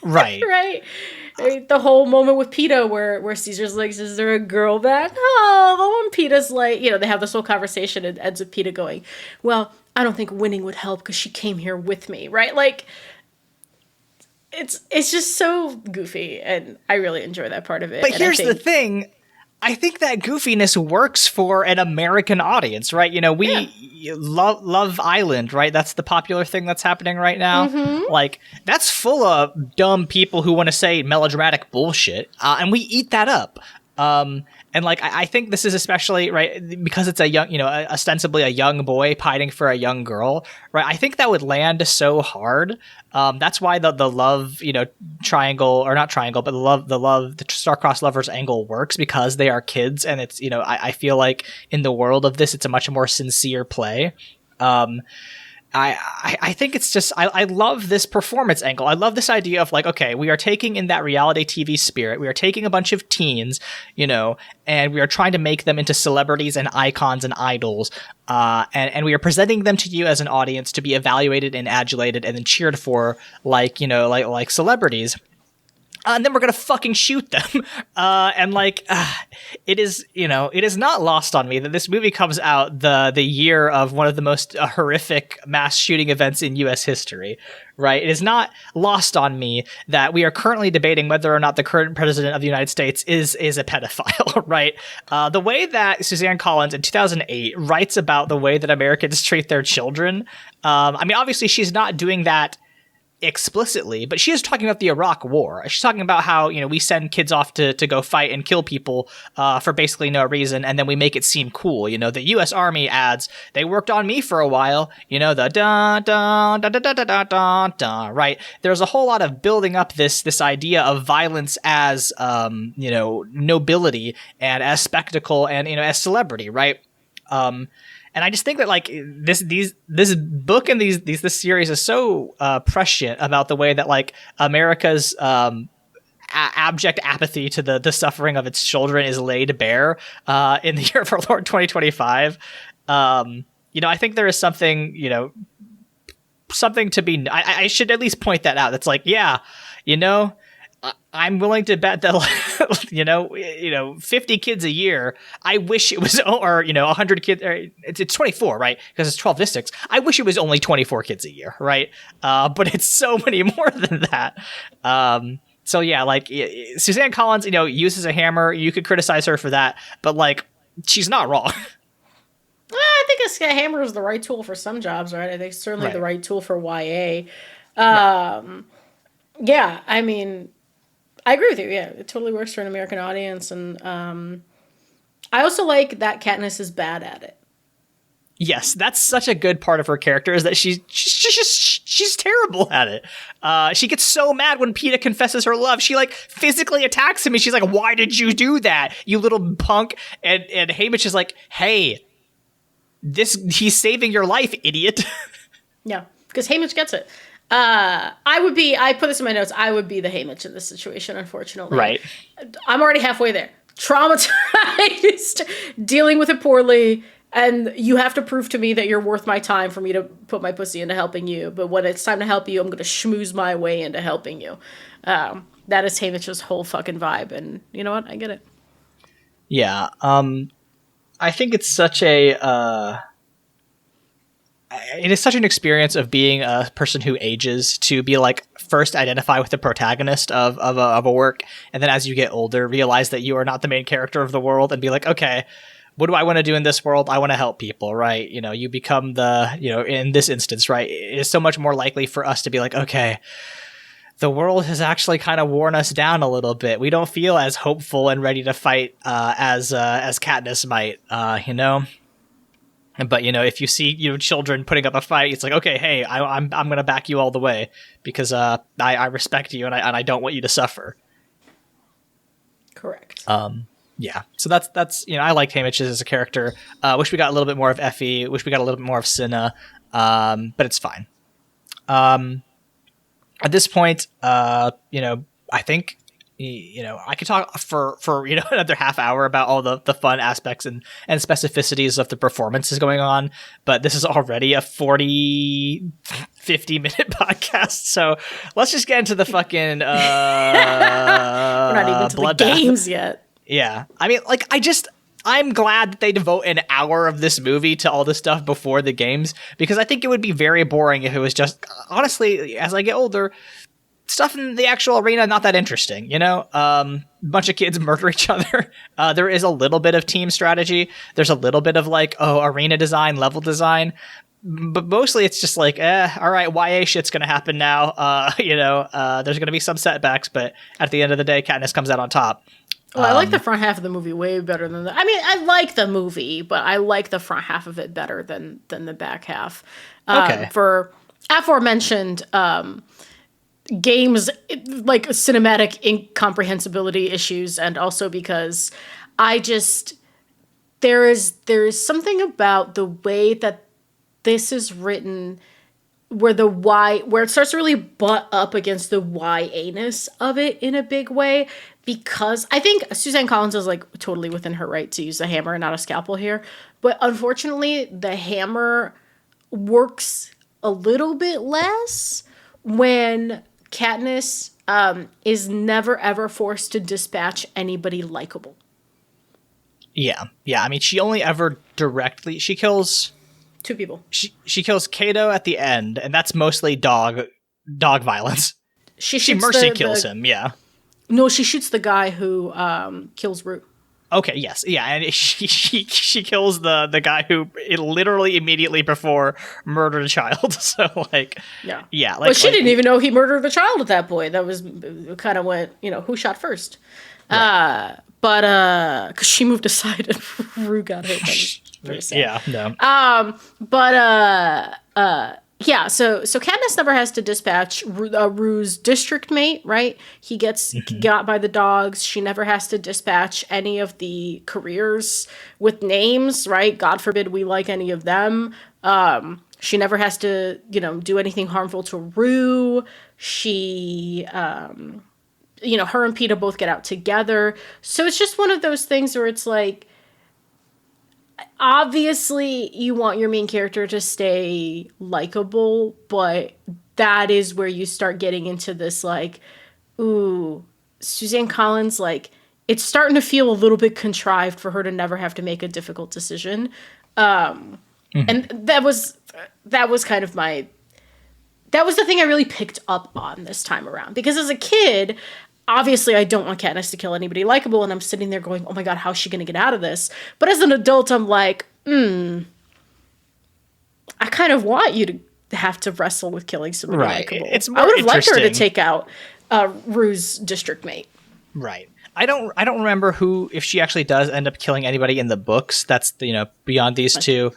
Right. Right. The whole moment with PETA where Caesar's like, "Is there a girl back?" Oh, the one PETA's like, they have this whole conversation and it ends with PETA going, "Well, I don't think winning would help because she came here with me," right? Like, it's just so goofy, and I really enjoy that part of it. But and here's the thing. I think that goofiness works for an American audience, right? We love Island, right? That's the popular thing that's happening right now. Like, that's full of dumb people who want to say melodramatic bullshit, and we eat that up. And like, I think this is especially right because it's a young, ostensibly a young boy pining for a young girl, right? I think that would land so hard. That's why the love, triangle, or not triangle, but the star-crossed lovers angle works, because they are kids, and it's, I feel like in the world of this, it's a much more sincere play. I think it's just, I love this performance angle. I love this idea of like, okay, we are taking in that reality TV spirit. We are taking a bunch of teens, and we are trying to make them into celebrities and icons and idols. And we are presenting them to you as an audience to be evaluated and adulated and then cheered for like celebrities. And then we're gonna fucking shoot them. It is not lost on me that this movie comes out the year of one of the most horrific mass shooting events in U.S. history, right? It is not lost on me that we are currently debating whether or not the current president of the United States is a pedophile, right? The way that Suzanne Collins in 2008 writes about the way that Americans treat their children, obviously she's not doing that explicitly, but she is talking about the Iraq War. She's talking about how, we send kids off to go fight and kill people for basically no reason, and then we make it seem cool. The U.S. Army adds, "They worked on me for a while," the da da da da da da da da, right? There's a whole lot of building up this idea of violence as nobility and as spectacle and as celebrity, right? And I just think that like this book and this series is so prescient about the way that like America's abject apathy to the suffering of its children is laid bare in the year of our Lord 2025. I think there is something something to be. I should at least point that out. That's like, yeah, I'm willing to bet that, 50 kids a year. I wish it was, or 100 kids. It's 24, right? Because it's 12 districts. I wish it was only 24 kids a year, right? But it's so many more than that. So yeah, like Suzanne Collins, uses a hammer. You could criticize her for that, but like she's not wrong. I think a hammer is the right tool for some jobs, right? I think it's certainly the right tool for YA. Yeah, I agree with you. Yeah, it totally works for an American audience, and I also like that Katniss is bad at it. Yes, that's such a good part of her character, is that she's terrible at it. She gets so mad when PETA confesses her love. She like physically attacks him, and she's like, "Why did you do that, you little punk?" And Haymitch is like, "Hey, he's saving your life, idiot." Yeah, because Haymitch gets it. I put this in my notes, I would be the Haymitch in this situation, unfortunately. Right. I'm already halfway there. Traumatized, dealing with it poorly, and you have to prove to me that you're worth my time for me to put my pussy into helping you. But when it's time to help you, I'm going to schmooze my way into helping you. That is Haymitch's whole fucking vibe, and you know what? I get it. Yeah. I think it's such it is such an experience of being a person who ages to be like first identify with the protagonist of a work, and then as you get older realize that you are not the main character of the world and be like, okay, what do I want to do in this world? I want to help people, right? You know, you become the, you know, in this instance, right, it is so much more likely for us to be like, okay, the world has actually kind of worn us down a little bit. We don't feel as hopeful and ready to fight as Katniss might, you know. But, you know, if you see, you know, children putting up a fight, it's like, okay, hey, I'm going to back you all the way because I respect you and I don't want you to suffer. Correct. Yeah. So that's you know, I like Haymitch as a character. Wish we got a little bit more of Effie. Wish we got a little bit more of Cinna. But it's fine. At this point, you know, I think, you know, I could talk for you know, another half hour about all the fun aspects and specificities of the performances going on, but this is already a 50 minute podcast, so let's just get into the fucking we're not even to the games yet. Yeah, I mean, like, I'm glad that they devote an hour of this movie to all this stuff before the games, because I think it would be very boring if it was just, honestly, as I get older, stuff in the actual arena not that interesting, you know. Bunch of kids murder each other. There is a little bit of team strategy. There's a little bit of like, arena design, level design, but mostly it's just like, all right, YA shit's gonna happen now. You know, there's gonna be some setbacks, but at the end of the day, Katniss comes out on top. Well, I like the front half of the movie way better than I mean, I like the movie, but I like the front half of it better than the back half. Okay. For aforementioned games, like cinematic incomprehensibility issues, and also because there is something about the way that this is written where it starts to really butt up against the YA-ness of it in a big way, because I think Suzanne Collins is like totally within her right to use a hammer and not a scalpel here, but unfortunately the hammer works a little bit less when Katniss is never ever forced to dispatch anybody likable. Yeah. I mean, she only ever she kills 2 people. She kills Cato at the end, and that's mostly dog violence. She mercy kills him. Yeah. No, she shoots the guy who kills Rue. Okay, yes, yeah, and she kills the guy who literally immediately before murdered a child. So like, yeah, like, well, she didn't even know he murdered the child at that point. That was kind of went, you know, who shot first. Right. But because she moved aside and Rue got hit. That was very sad. Yeah, no. Yeah, so Katniss never has to dispatch Rue's district mate, right? He gets got by the dogs. She never has to dispatch any of the careers with names, right? God forbid we like any of them. She never has to, you know, do anything harmful to Rue. She, you know, her and Peeta both get out together. So it's just one of those things where it's like, obviously you want your main character to stay likable, but that is where you start getting into this like, ooh, Suzanne Collins, like, it's starting to feel a little bit contrived for her to never have to make a difficult decision. And that was kind of that was the thing I really picked up on this time around, because as a kid, obviously, I don't want Katniss to kill anybody likable, and I'm sitting there going, oh my god, how's she going to get out of this? But as an adult, I'm like, I kind of want you to have to wrestle with killing somebody likable. It's more I would have liked her to take out Rue's district mate. Right. I don't remember if she actually does end up killing anybody in the books. That's, you know, beyond these two.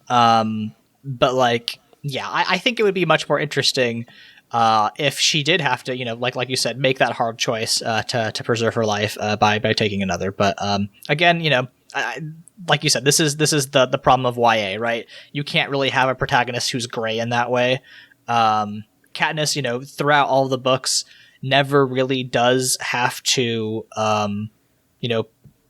But like, yeah, I think it would be much more interesting if she did have to, you know, like you said, make that hard choice to preserve her life by taking another. But again, you know, like you said, this is the problem of YA, right? You can't really have a protagonist who's gray in that way. Katniss, throughout all the books, never really does have to,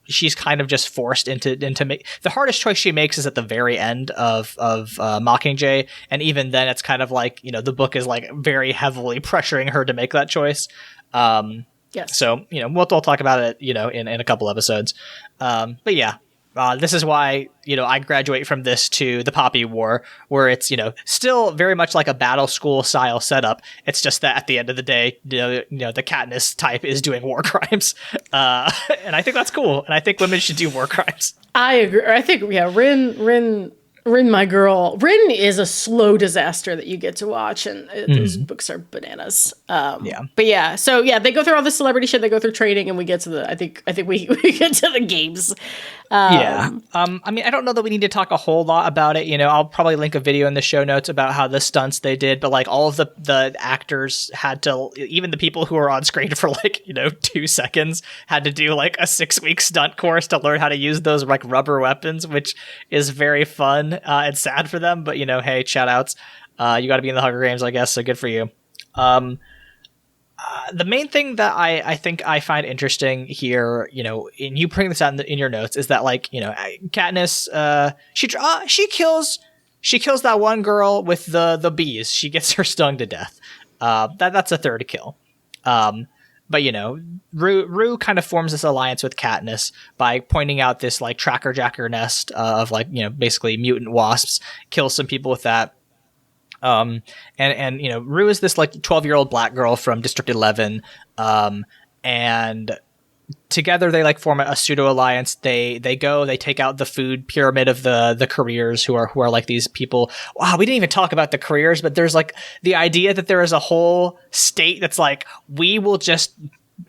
she's kind of just forced into make the hardest choice she makes is at the very end of Mockingjay, and even then it's kind of like the book is like very heavily pressuring her to make that choice. Yes. So we'll talk about it in a couple episodes. But yeah. This is why, I graduate from this to the Poppy War, where it's, still very much like a battle school style setup. It's just that at the end of the day, the Katniss type is doing war crimes. And I think that's cool. And I think women should do war crimes. I agree. I think, Rin, my girl. Rin is a slow disaster that you get to watch, and those books are bananas. But yeah, so yeah, they go through all the celebrity shit. They go through training, and we get to the. I think we get to the games. I don't know that we need to talk a whole lot about it. I'll probably link a video in the show notes about how the stunts they did, but like all of the actors had to, even the people who were on screen for 2 seconds had to do like a 6-week stunt course to learn how to use those like rubber weapons, which is very fun and sad for them. But hey, shout outs. You got to be in the Hunger Games, I guess. So good for you. The main thing that I think I find interesting here, and you bring this out in your notes, is that Katniss, she kills that one girl with the bees. She gets her stung to death. That's a third kill. But Rue kind of forms this alliance with Katniss by pointing out this like tracker jacker nest of basically mutant wasps. Kills some people with that. And Rue is this like 12-year-old black girl from District 11. And together they like form a pseudo alliance. They take out the food pyramid of the careers who are like these people. Wow, we didn't even talk about the careers, but there's like the idea that there is a whole state that's like, we will just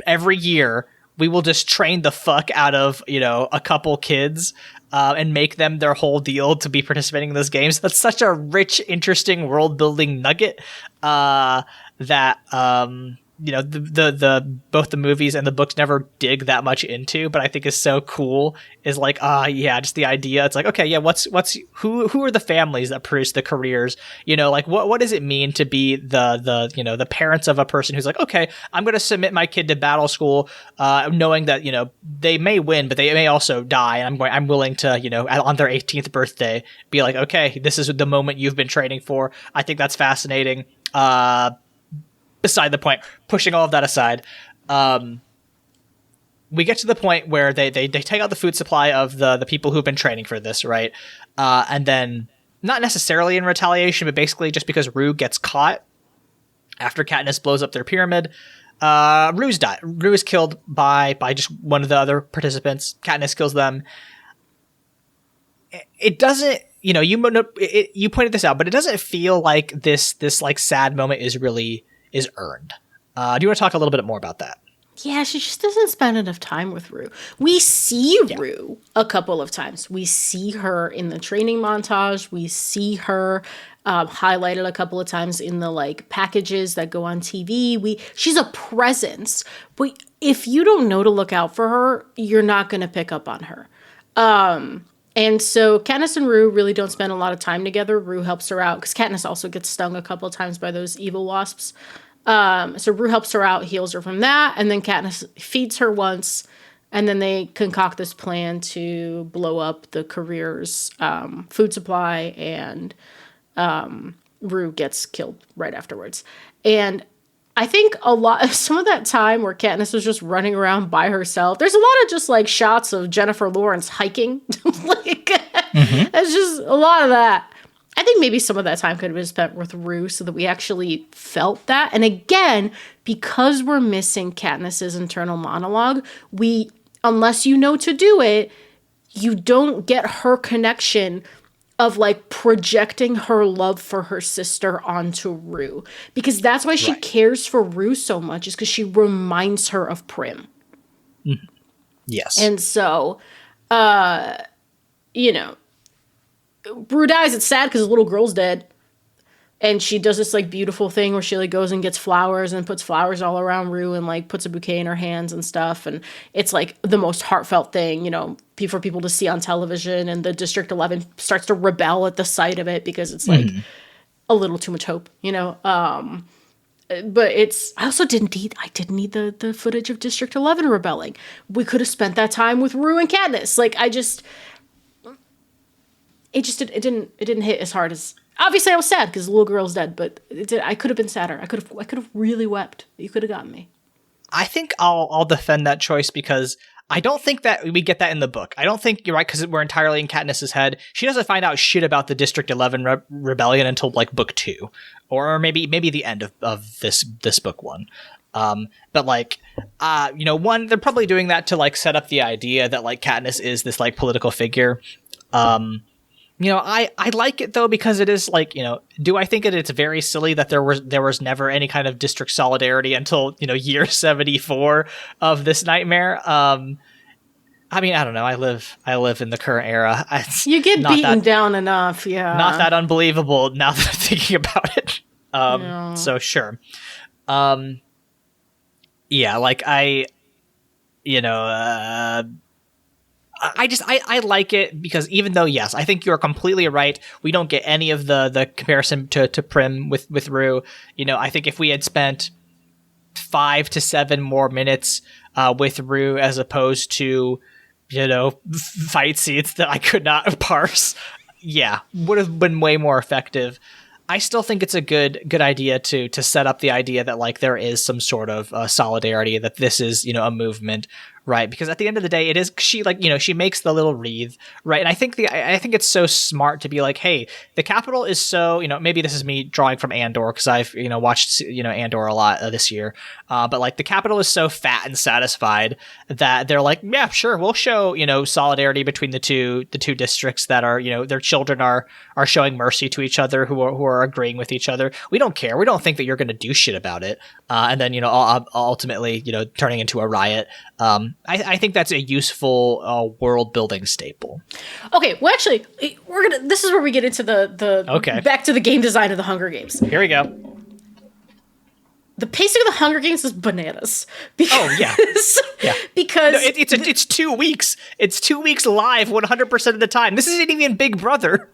every year we will just train the fuck out of a couple kids and make them their whole deal to be participating in those games. That's such a rich, interesting world building nugget that the both the movies and the books never dig that much into, but I think is so cool. Is like just the idea. It's like, okay, yeah, who are the families that produce the careers? What does it mean to be the parents of a person who's like, okay, I'm going to submit my kid to battle school, knowing that they may win, but they may also die, and I'm willing to on their 18th birthday be like, okay, this is the moment you've been training for. I think that's fascinating. Beside the point, pushing all of that aside, we get to the point where they take out the food supply of the people who've been training for this, right? And then, not necessarily in retaliation, but basically just because Rue gets caught after Katniss blows up their pyramid, Rue's died. Rue is killed by just one of the other participants. Katniss kills them. It doesn't, you pointed this out, but it doesn't feel like this like sad moment is earned. Do you want to talk a little bit more about that? Yeah, she just doesn't spend enough time with Rue. We see Rue a couple of times. We see her in the training montage. We see her highlighted a couple of times in the like packages that go on TV. She's a presence, but if you don't know to look out for her, you're not going to pick up on her. And so Katniss and Rue really don't spend a lot of time together. Rue helps her out because Katniss also gets stung a couple of times by those evil wasps. So Rue helps her out, heals her from that, and then Katniss feeds her once, and then they concoct this plan to blow up the career's food supply, and Rue gets killed right afterwards. And I think some of that time where Katniss was just running around by herself, there's a lot of just like shots of Jennifer Lawrence hiking. It's just a lot of that. I think maybe some of that time could have been spent with Rue so that we actually felt that. And again, because we're missing Katniss's internal monologue, unless you know to do it, you don't get her connection of like projecting her love for her sister onto Rue. Because that's why she cares for Rue so much, is because she reminds her of Prim. Mm-hmm. Yes. And so, Rue dies. It's sad because the little girl's dead. And she does this like beautiful thing where she like goes and gets flowers and puts flowers all around Rue and like puts a bouquet in her hands and stuff. And it's like the most heartfelt thing, for people to see on television. And the District 11 starts to rebel at the sight of it because it's like a little too much hope, but I also didn't need the footage of District 11 rebelling. We could have spent that time with Rue and Katniss. Like, it didn't hit as hard as, obviously I was sad because the little girl's dead, but I could have been sadder. I could have really wept. You could have gotten me. I think I'll defend that choice because I don't think that we get that in the book. I don't think you're right because we're entirely in Katniss's head. She doesn't find out shit about the District 11 rebellion until like book 2, or maybe the end of this book 1. But like, one, they're probably doing that to like set up the idea that like Katniss is this like political figure. I like it though because it is like, do I think that it's very silly that there was never any kind of district solidarity until, year 74 of this nightmare? I mean, I don't know. I live in the current era. You get beaten down enough, yeah. Not that unbelievable now that I'm thinking about it. No. So sure. Yeah, like I like it because even though, yes, I think you're completely right. We don't get any of the comparison to Prim with Rue. I think if we had spent 5 to 7 more minutes with Rue as opposed to, fight scenes that I could not parse, yeah, would have been way more effective. I still think it's a good idea to set up the idea that like there is some sort of solidarity, that this is, a movement, right? Because at the end of the day, it is, she like, she makes the little wreath, right? And I think it's so smart to be like, hey, the Capitol is so, maybe this is me drawing from Andor because I've, watched, Andor a lot this year. But like the Capitol is so fat and satisfied that they're like, yeah, sure, we'll show, solidarity between the two districts that are, their children are showing mercy to each other, who are agreeing with each other. We don't care. We don't think that you're going to do shit about it. And then, ultimately, turning into a riot. I think that's a useful world building staple. Okay, well, actually, this is where we get into the back to the game design of the Hunger Games. Here we go. The pacing of the Hunger Games is bananas. Because, yeah. Because no, it's 2 weeks. It's 2 weeks live 100% of the time. This isn't even Big Brother.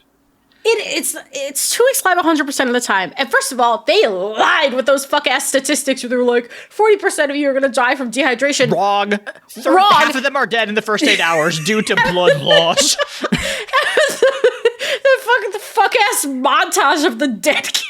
It's 2 weeks live 100% of the time. And first of all, they lied with those fuck-ass statistics where they were like, 40% of you are going to die from dehydration. Wrong. Half of them are dead in the first 8 hours due to blood loss. the fuck-ass montage of the dead kids.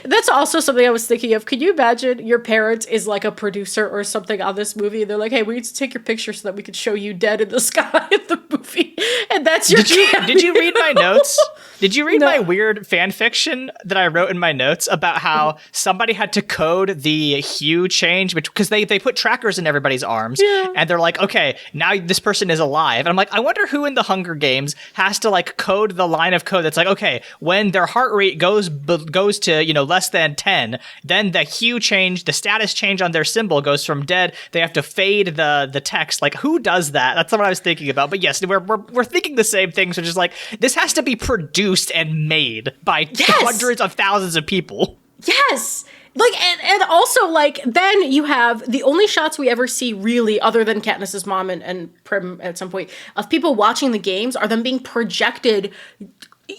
That's also something I was thinking of. Can you imagine your parent is like a producer or something on this movie, and they're like, hey, we need to take your picture so that we can show you dead in the sky in the movie, and that's your Did you read my notes? Did you read my weird fan fiction that I wrote in my notes about how somebody had to code the hue change because they put trackers in everybody's arms, and they're like, okay, now this person is alive. And I'm like, I wonder who in the Hunger Games has to like code the line of code that's like, okay, when their heart rate goes to, less than 10, then the hue change, the status change on their symbol goes from dead. They have to fade the text. Like, who does that? That's what I was thinking about. But yes, we're thinking the same things, which is like, this has to be produced and made by hundreds of thousands of people. Yes. Like, and also, like, then you have the only shots we ever see, really, other than Katniss's mom and Prim at some point, of people watching the games are them being projected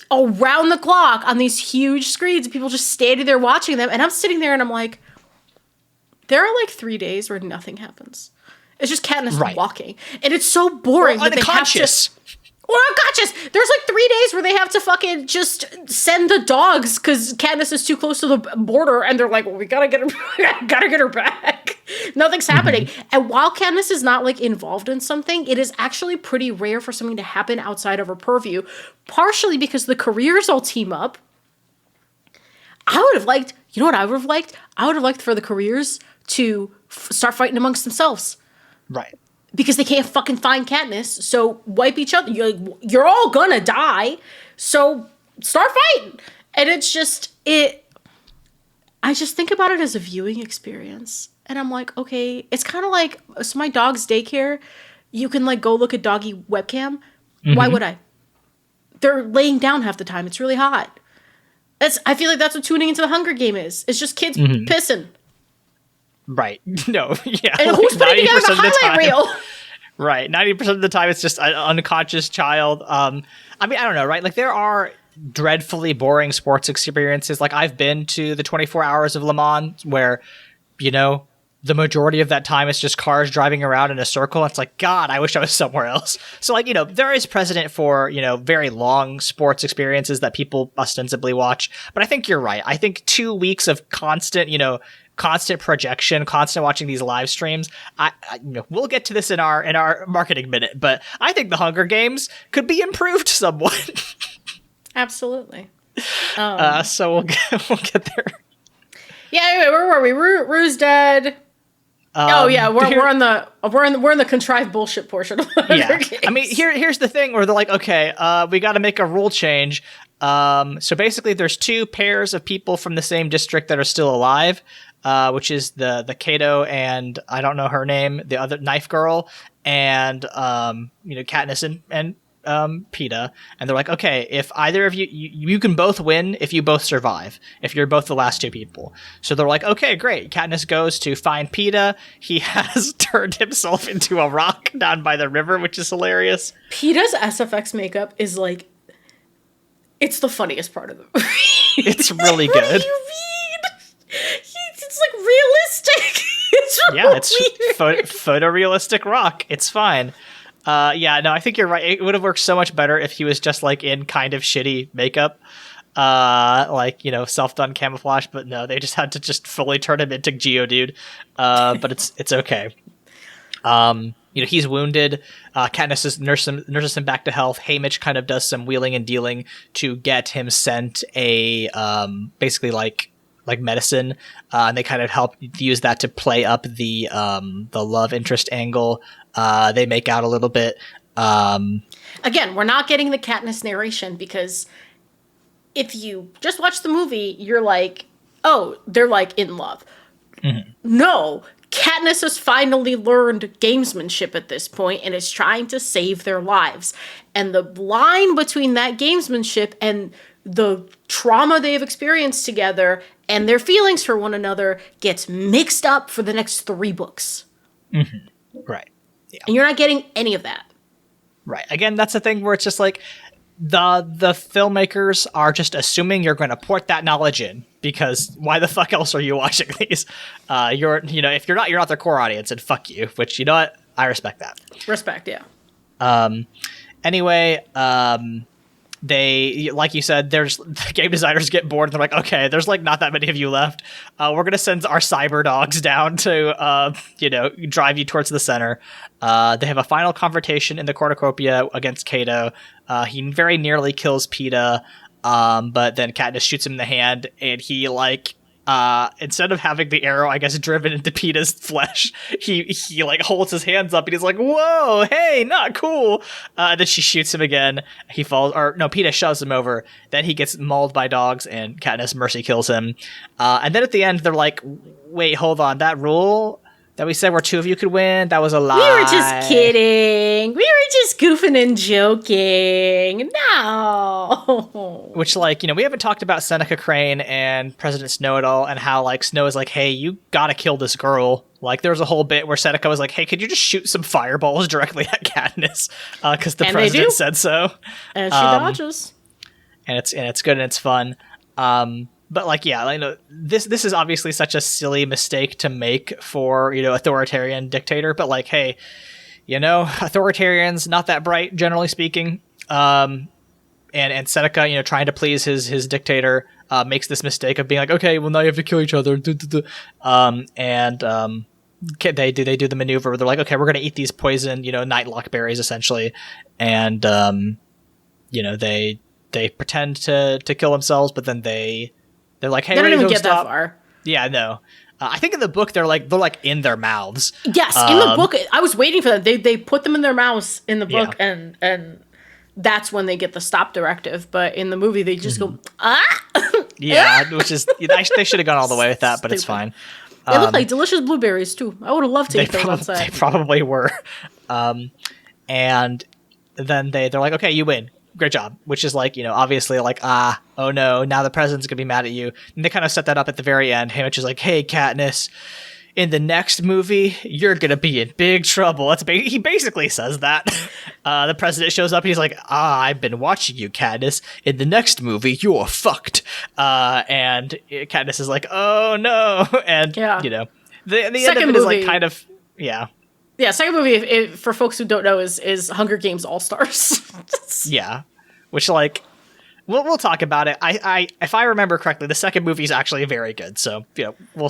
around the clock on these huge screens, people just standing there watching them, and I'm sitting there and I'm like, there are like 3 days where nothing happens. It's just Katniss walking, and it's so boring. Or unconscious. Or unconscious. There's like 3 days where they have to fucking just send the dogs because Katniss is too close to the border, and they're like, well, we gotta get her back. Nothing's happening. And while Katniss is not like involved in something, it is actually pretty rare for something to happen outside of her purview, partially because the careers all team up. I would have liked, you know what I would have liked? I would have liked for the careers to start fighting amongst themselves. Right. Because they can't fucking find Katniss, so wipe each other. You're all gonna die, so start fighting. And it's just, I just think about it as a viewing experience. And I'm like, okay, it's kind of like, so my dog's daycare, you can like go look at doggy webcam. Why would I? They're laying down half the time. It's really hot. I feel like that's what tuning into the Hunger Game is. It's just kids pissing. Right. No. Yeah. And who's putting together the highlight reel? Right. 90% of the time, it's just an unconscious child. I mean, I don't know, right? Like there are dreadfully boring sports experiences. Like, I've been to the 24 hours of Le Mans where, you know, the majority of that time is just cars driving around in a circle. It's like, God, I wish I was somewhere else. So, like, you know, there is precedent for, you know, very long sports experiences that people ostensibly watch. But I think you're right. I think 2 weeks of constant, you know, constant projection, constant watching these live streams. You know, we'll get to this in our marketing minute, but I think the Hunger Games could be improved somewhat. Absolutely. So we'll get there. Yeah. Anyway, where were we? Rue's dead. Oh yeah, we're in the contrived bullshit portion of Hunger Games. I mean, here's the thing where they're like, okay, we got to make a rule change. So basically, there's 2 pairs of people from the same district that are still alive, which is the Kato and I don't know her name, the other knife girl, and you know, Katniss and PETA, and they're like, okay, if either of you can both win if you both survive, if you're both the last 2 people. So they're like, okay, great. Katniss goes to find PETA. He has turned himself into a rock down by the river, which is hilarious. PETA's SFX makeup is like, it's the funniest part of the movie. It's really good. What do you mean? It's like realistic. It's really it's photorealistic rock. It's fine. Yeah, no, I think you're right. It would have worked so much better if he was just like in kind of shitty makeup, like, you know, self-done camouflage. But no, they just had to just fully turn him into Geodude. But it's okay. You know, he's wounded. Katniss nurses him back to health. Haymitch kind of does some wheeling and dealing to get him sent a basically like medicine, and they kind of help use that to play up the love interest angle. They make out a little bit. Again, we're not getting the Katniss narration because if you just watch the movie, you're like, oh, they're like in love. Mm-hmm. No, Katniss has finally learned gamesmanship at this point and is trying to save their lives. And the line between that gamesmanship and the trauma they've experienced together and their feelings for one another gets mixed up for the next 3 books. Mm-hmm. Right. Yeah. And you're not getting any of that. Right. Again, that's the thing where it's just like the filmmakers are just assuming you're going to port that knowledge in, because why the fuck else are you watching these? If you're not their core audience, and fuck you, which, you know what? I respect that. Respect, yeah. Anyway, they, like you said, the game designers get bored and they're like, okay, there's like not that many of you left. We're going to send our cyber dogs down to, drive you towards the center. They have a final confrontation in the cornucopia against Kato. He very nearly kills PETA, but then Katniss shoots him in the hand, and he instead of having the arrow, I guess, driven into PETA's flesh, he like holds his hands up and he's like, whoa, hey, not cool. Then she shoots him again. He falls, or no, PETA shoves him over. Then he gets mauled by dogs and Katniss mercy kills him. And then at the end, they're like, wait, hold on, that rule that we said where 2 of you could win, that was a lie. We were just kidding. We were just goofing and joking. No. Which, we haven't talked about Seneca Crane and President Snow at all, and how, Snow is like, hey, you gotta kill this girl. There's a whole bit where Seneca was like, hey, could you just shoot some fireballs directly at Katniss? Because the president said so. And she dodges. And it's good and it's fun. But this is obviously such a silly mistake to make for, authoritarian dictator. But hey, authoritarians, not that bright, generally speaking. And Seneca, trying to please his dictator, makes this mistake of being like, okay, well, now you have to kill each other. They do the maneuver where they're like, okay, we're going to eat these poison, nightlock berries essentially. And, they pretend to kill themselves, but then they're like, hey, they don't even get stop. that far. Yeah, no. I think in the book they're in their mouths. Yes, in the book, I was waiting for them. They put them in their mouths in the book, yeah. and that's when they get the stop directive. But in the movie, they just go Yeah, which is they should have gone all the way with that, but it's fine. They look like delicious blueberries too. I would have loved to eat those outside. They probably were. And then they're like, okay, you win. Great job. Which is obviously oh no, now the president's gonna be mad at you. And they kind of set that up at the very end. Haymitch is like, hey, Katniss, in the next movie, you're gonna be in big trouble. He basically says that. The president shows up and he's like, I've been watching you, Katniss. In the next movie, you're fucked. And Katniss is like, oh no. And, you know, the end of it is like kind of, yeah. Yeah, second movie, if for folks who don't know, is Hunger Games All-Stars. Yeah. Which, like, we'll talk about it. I if I remember correctly, the second movie is actually very good. So, you know,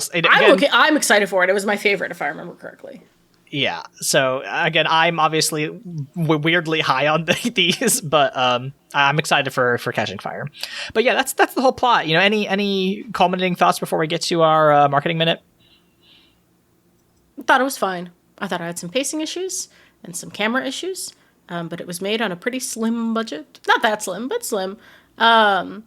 I'm excited for it. It was my favorite, if I remember correctly. Yeah. So again, I'm obviously weirdly high on these, but I'm excited for Catching Fire. But yeah, that's the whole plot. You know, any culminating thoughts before we get to our marketing minute? I thought it was fine. I thought I had some pacing issues and some camera issues, but it was made on a pretty slim budget. Not that slim, but slim. And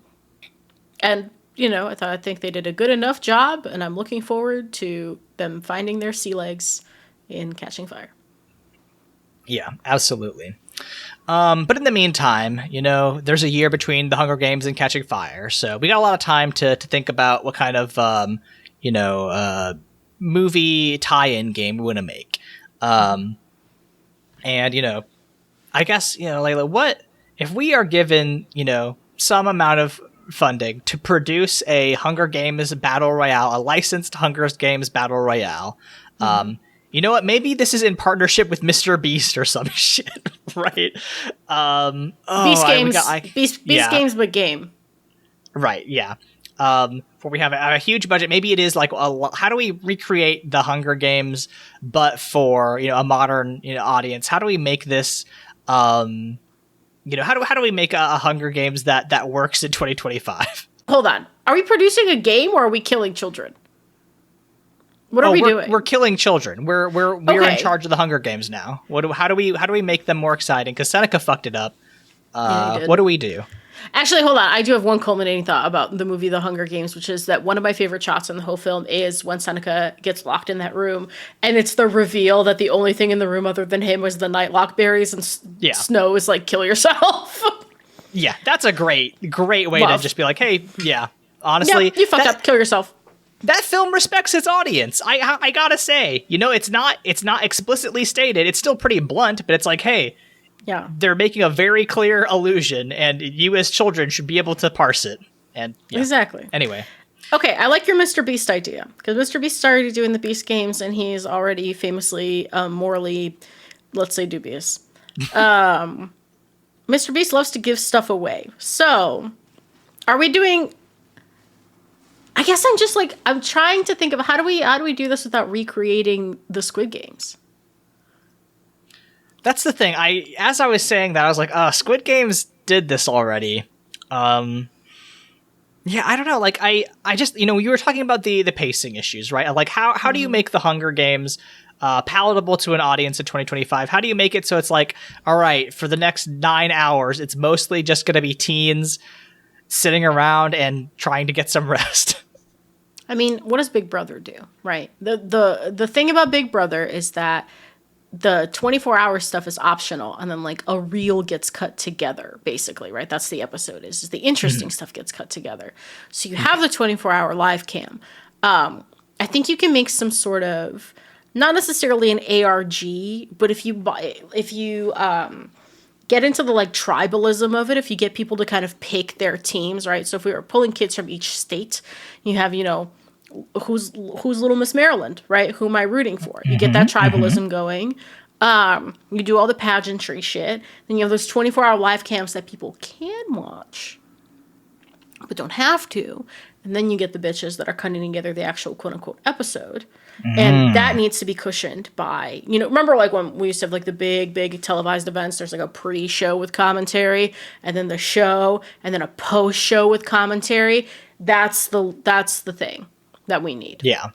you know, I think they did a good enough job, and I'm looking forward to them finding their sea legs in Catching Fire. Yeah, absolutely. But in the meantime, you know, there's a year between the Hunger Games and Catching Fire, so we got a lot of time to think about what kind of movie tie-in game we want to make. And you know, I guess, you know, Leyla, what if we are given, you know, some amount of funding to produce a Hunger Games battle royale, a licensed Hunger Games battle royale? You know what? Maybe this is in partnership with Mr. Beast or some shit, right? Beast Games, but game. Right, yeah. Where we have a huge budget. Maybe it is like, how do we recreate the Hunger Games, but for, you know, a modern, you know, audience? How do we make this, you know, how do we make a Hunger Games that works in 2025? Hold on. Are we producing a game or are we killing children? What are we doing? We're killing children. We're in charge of the Hunger Games now. How do we make them more exciting? Because Seneca fucked it up. What do we do? Actually, hold on. I do have one culminating thought about the movie The Hunger Games, which is that one of my favorite shots in the whole film is when Seneca gets locked in that room, and it's the reveal that the only thing in the room other than him was the nightlock berries, and Snow is like, kill yourself. Yeah, that's a great way to just be like, hey, yeah, honestly. Yeah, you fucked up, kill yourself. That film respects its audience. I gotta say, you know, it's not explicitly stated. It's still pretty blunt, but it's like, hey, yeah, they're making a very clear allusion, and you as children should be able to parse it. And yeah. Exactly. Anyway, okay, I like your Mr. Beast idea, because Mr. Beast started doing the Beast Games, and he's already famously morally, let's say, dubious. Mr. Beast loves to give stuff away. So, are we doing? I guess I'm trying to think of how do we do this without recreating the Squid Games? That's the thing. As I was saying that, I was like, Squid Games did this already. Yeah, I don't know. Like, I just, you know, you were talking about the pacing issues, right? Like, how do you make the Hunger Games palatable to an audience in 2025? How do you make it so it's like, all right, for the next 9 hours, it's mostly just going to be teens sitting around and trying to get some rest? I mean, what does Big Brother do, right? The thing about Big Brother is that the 24-hour stuff is optional, and then like a reel gets cut together, basically, right? That's the episode is the interesting stuff gets cut together. So you have the 24-hour live cam. I think you can make some sort of, not necessarily an ARG, but if you get into the like tribalism of it, if you get people to kind of pick their teams, right? So if we were pulling kids from each state, you have, you know, who's Little Miss Maryland, right? Who am I rooting for? You get that tribalism going. You do all the pageantry shit. Then you have those 24-hour live cams that people can watch, but don't have to. And then you get the bitches that are cutting together the actual quote-unquote episode. And that needs to be cushioned by, you know, remember like when we used to have like the big televised events, there's like a pre-show with commentary, and then the show, and then a post-show with commentary. That's the thing that we need. Yeah.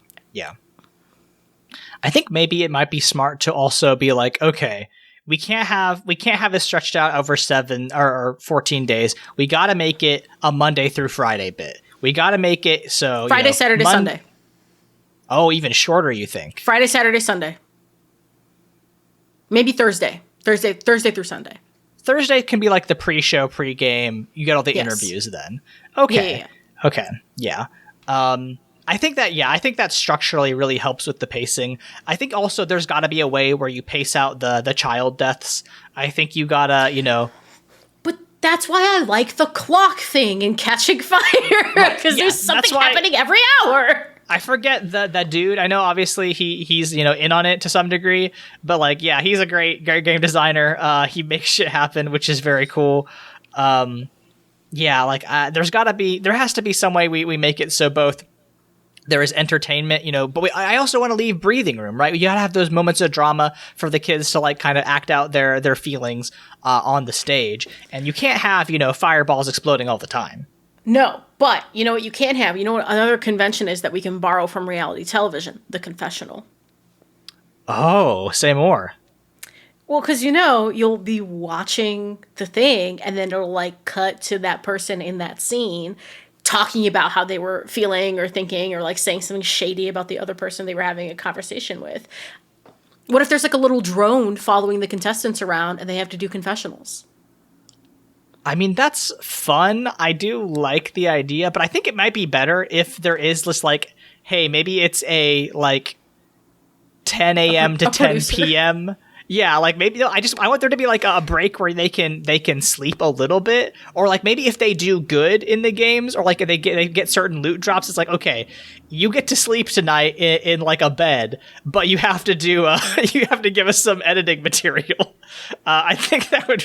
I think maybe it might be smart to also be like, okay, we can't have it stretched out over 7 or 14 days. We got to make it a Monday through Friday bit. We got to make it so Friday, you know, Saturday, Sunday. Oh, even shorter, you think? Friday, Saturday, Sunday. Maybe Thursday through Sunday. Thursday can be like the pre-show, pre-game. You get all the interviews then. Okay. Yeah. Okay. Yeah. I think that structurally really helps with the pacing. I think also there's got to be a way where you pace out the child deaths. I think you gotta, But that's why I like the clock thing in Catching Fire, because there's something happening every hour. I forget that dude. I know obviously he's in on it to some degree, but like he's a great game designer. He makes shit happen, which is very cool. There has to be some way we make it so both there is entertainment, but I also want to leave breathing room, right? You gotta have those moments of drama for the kids to like kind of act out their feelings on the stage, and you can't have fireballs exploding all the time. No, but you know what you can have? You know what another convention is that we can borrow from reality television? The confessional. Oh, say more. Well, because you'll be watching the thing, and then it'll like cut to that person in that scene talking about how they were feeling or thinking or like saying something shady about the other person they were having a conversation with. What if there's like a little drone following the contestants around and they have to do confessionals? I mean, that's fun. I do like the idea, but I think it might be better if there is this like, hey, maybe it's a like 10 a.m. to 10 p.m. Yeah, like maybe I want there to be like a break where they can sleep a little bit, or like maybe if they do good in the games, or like if they get certain loot drops, it's like, okay, you get to sleep tonight in like a bed, but you have to do you have to give us some editing material. I think that would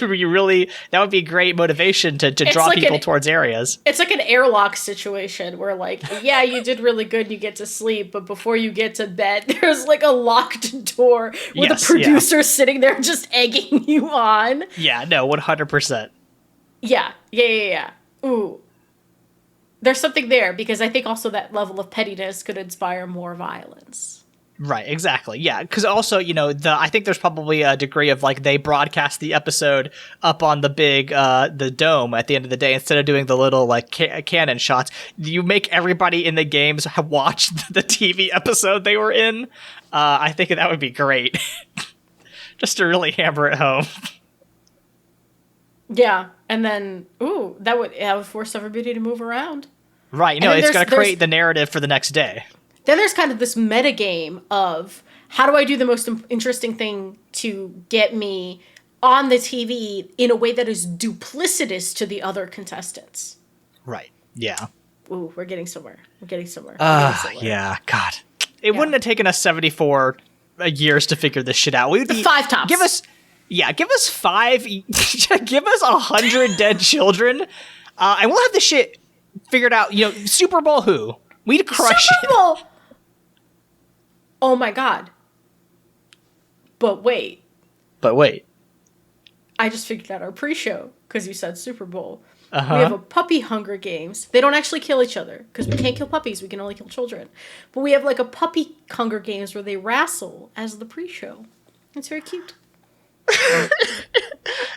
be great motivation to draw like people towards areas. It's like an airlock situation where like, yeah, you did really good, you get to sleep, but before you get to bed, there's like a locked door with a producer sitting there just egging you on. Yeah, no, 100%. Yeah. Ooh. There's something there, because I think also that level of pettiness could inspire more violence. Right, exactly. Yeah, because also, I think there's probably a degree of like they broadcast the episode up on the big the dome at the end of the day instead of doing the little like cannon shots. You make everybody in the games watch the TV episode they were in. I think that would be great. Just to really hammer it home. Yeah, and then that would force everybody to move around. Right, it's going to create the narrative for the next day. Then there's kind of this meta game of how do I do the most interesting thing to get me on the TV in a way that is duplicitous to the other contestants. Right. Yeah. Ooh, we're getting somewhere. Yeah. God, it wouldn't have taken us 74 years to figure this shit out. We would be 5 tops. Give us 5. Give us 100 dead children, and we'll have the shit figured out. Super Bowl who? We'd crush Super Bowl. Oh my God. But wait. I just figured out our pre-show because you said Super Bowl. Uh-huh. We have a puppy Hunger Games. They don't actually kill each other because we can't kill puppies. We can only kill children. But we have like a puppy Hunger Games where they wrestle as the pre-show. It's very cute.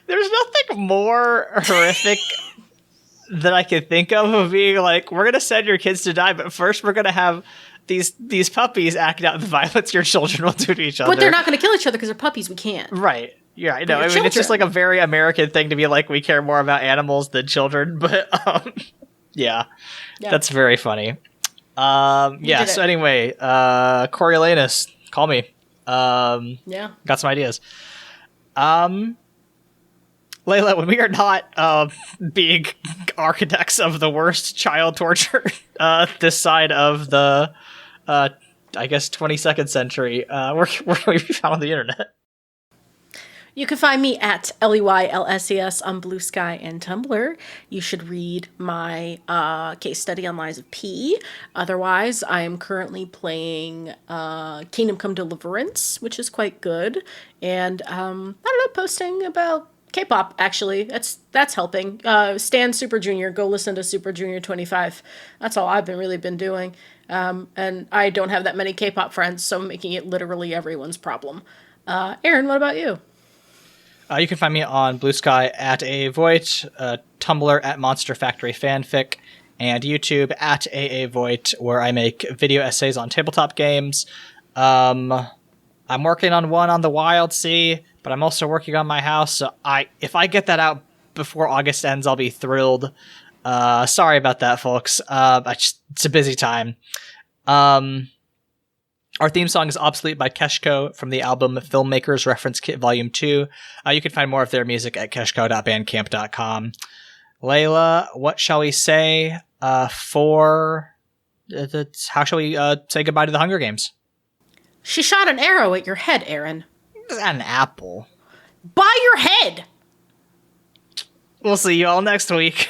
There's nothing more horrific that I could think of being like, we're going to send your kids to die, but first we're going to have these puppies act out the violence your children will do to each other. But they're not going to kill each other because they're puppies. We can't. Right. Yeah, I know. I mean, it's just like a very American thing to be like, we care more about animals than children. But yeah, that's very funny. So anyway, Coriolanus, call me. Got some ideas. Leyla, when we are not being architects of the worst child torture this side of the, I guess, 22nd century, where can we be found on the internet? You can find me at LEYLSES on Blue Sky and Tumblr. You should read my case study on Lies of P. Otherwise, I am currently playing Kingdom Come Deliverance, which is quite good. And, I don't know, posting about K-pop, actually. That's helping. Stan Super Junior. Go listen to Super Junior 25. That's all I've really been doing. And I don't have that many K-pop friends, so I'm making it literally everyone's problem. Aaron, what about you? You can find me on Blue Sky at AAVoit, Tumblr at Monster Factory Fanfic, and YouTube at AAVoit, where I make video essays on tabletop games. I'm working on one on the Wild Sea, but I'm also working on my house, so if I get that out before August ends, I'll be thrilled. Sorry about that, folks. It's a busy time. Our theme song is Obsolete by Keshco from the album Filmmaker's Reference Kit Volume 2. You can find more of their music at keshco.bandcamp.com. Leyla, what shall we say how shall we say goodbye to the Hunger Games? She shot an arrow at your head, Aaron. An apple. By your head! We'll see you all next week.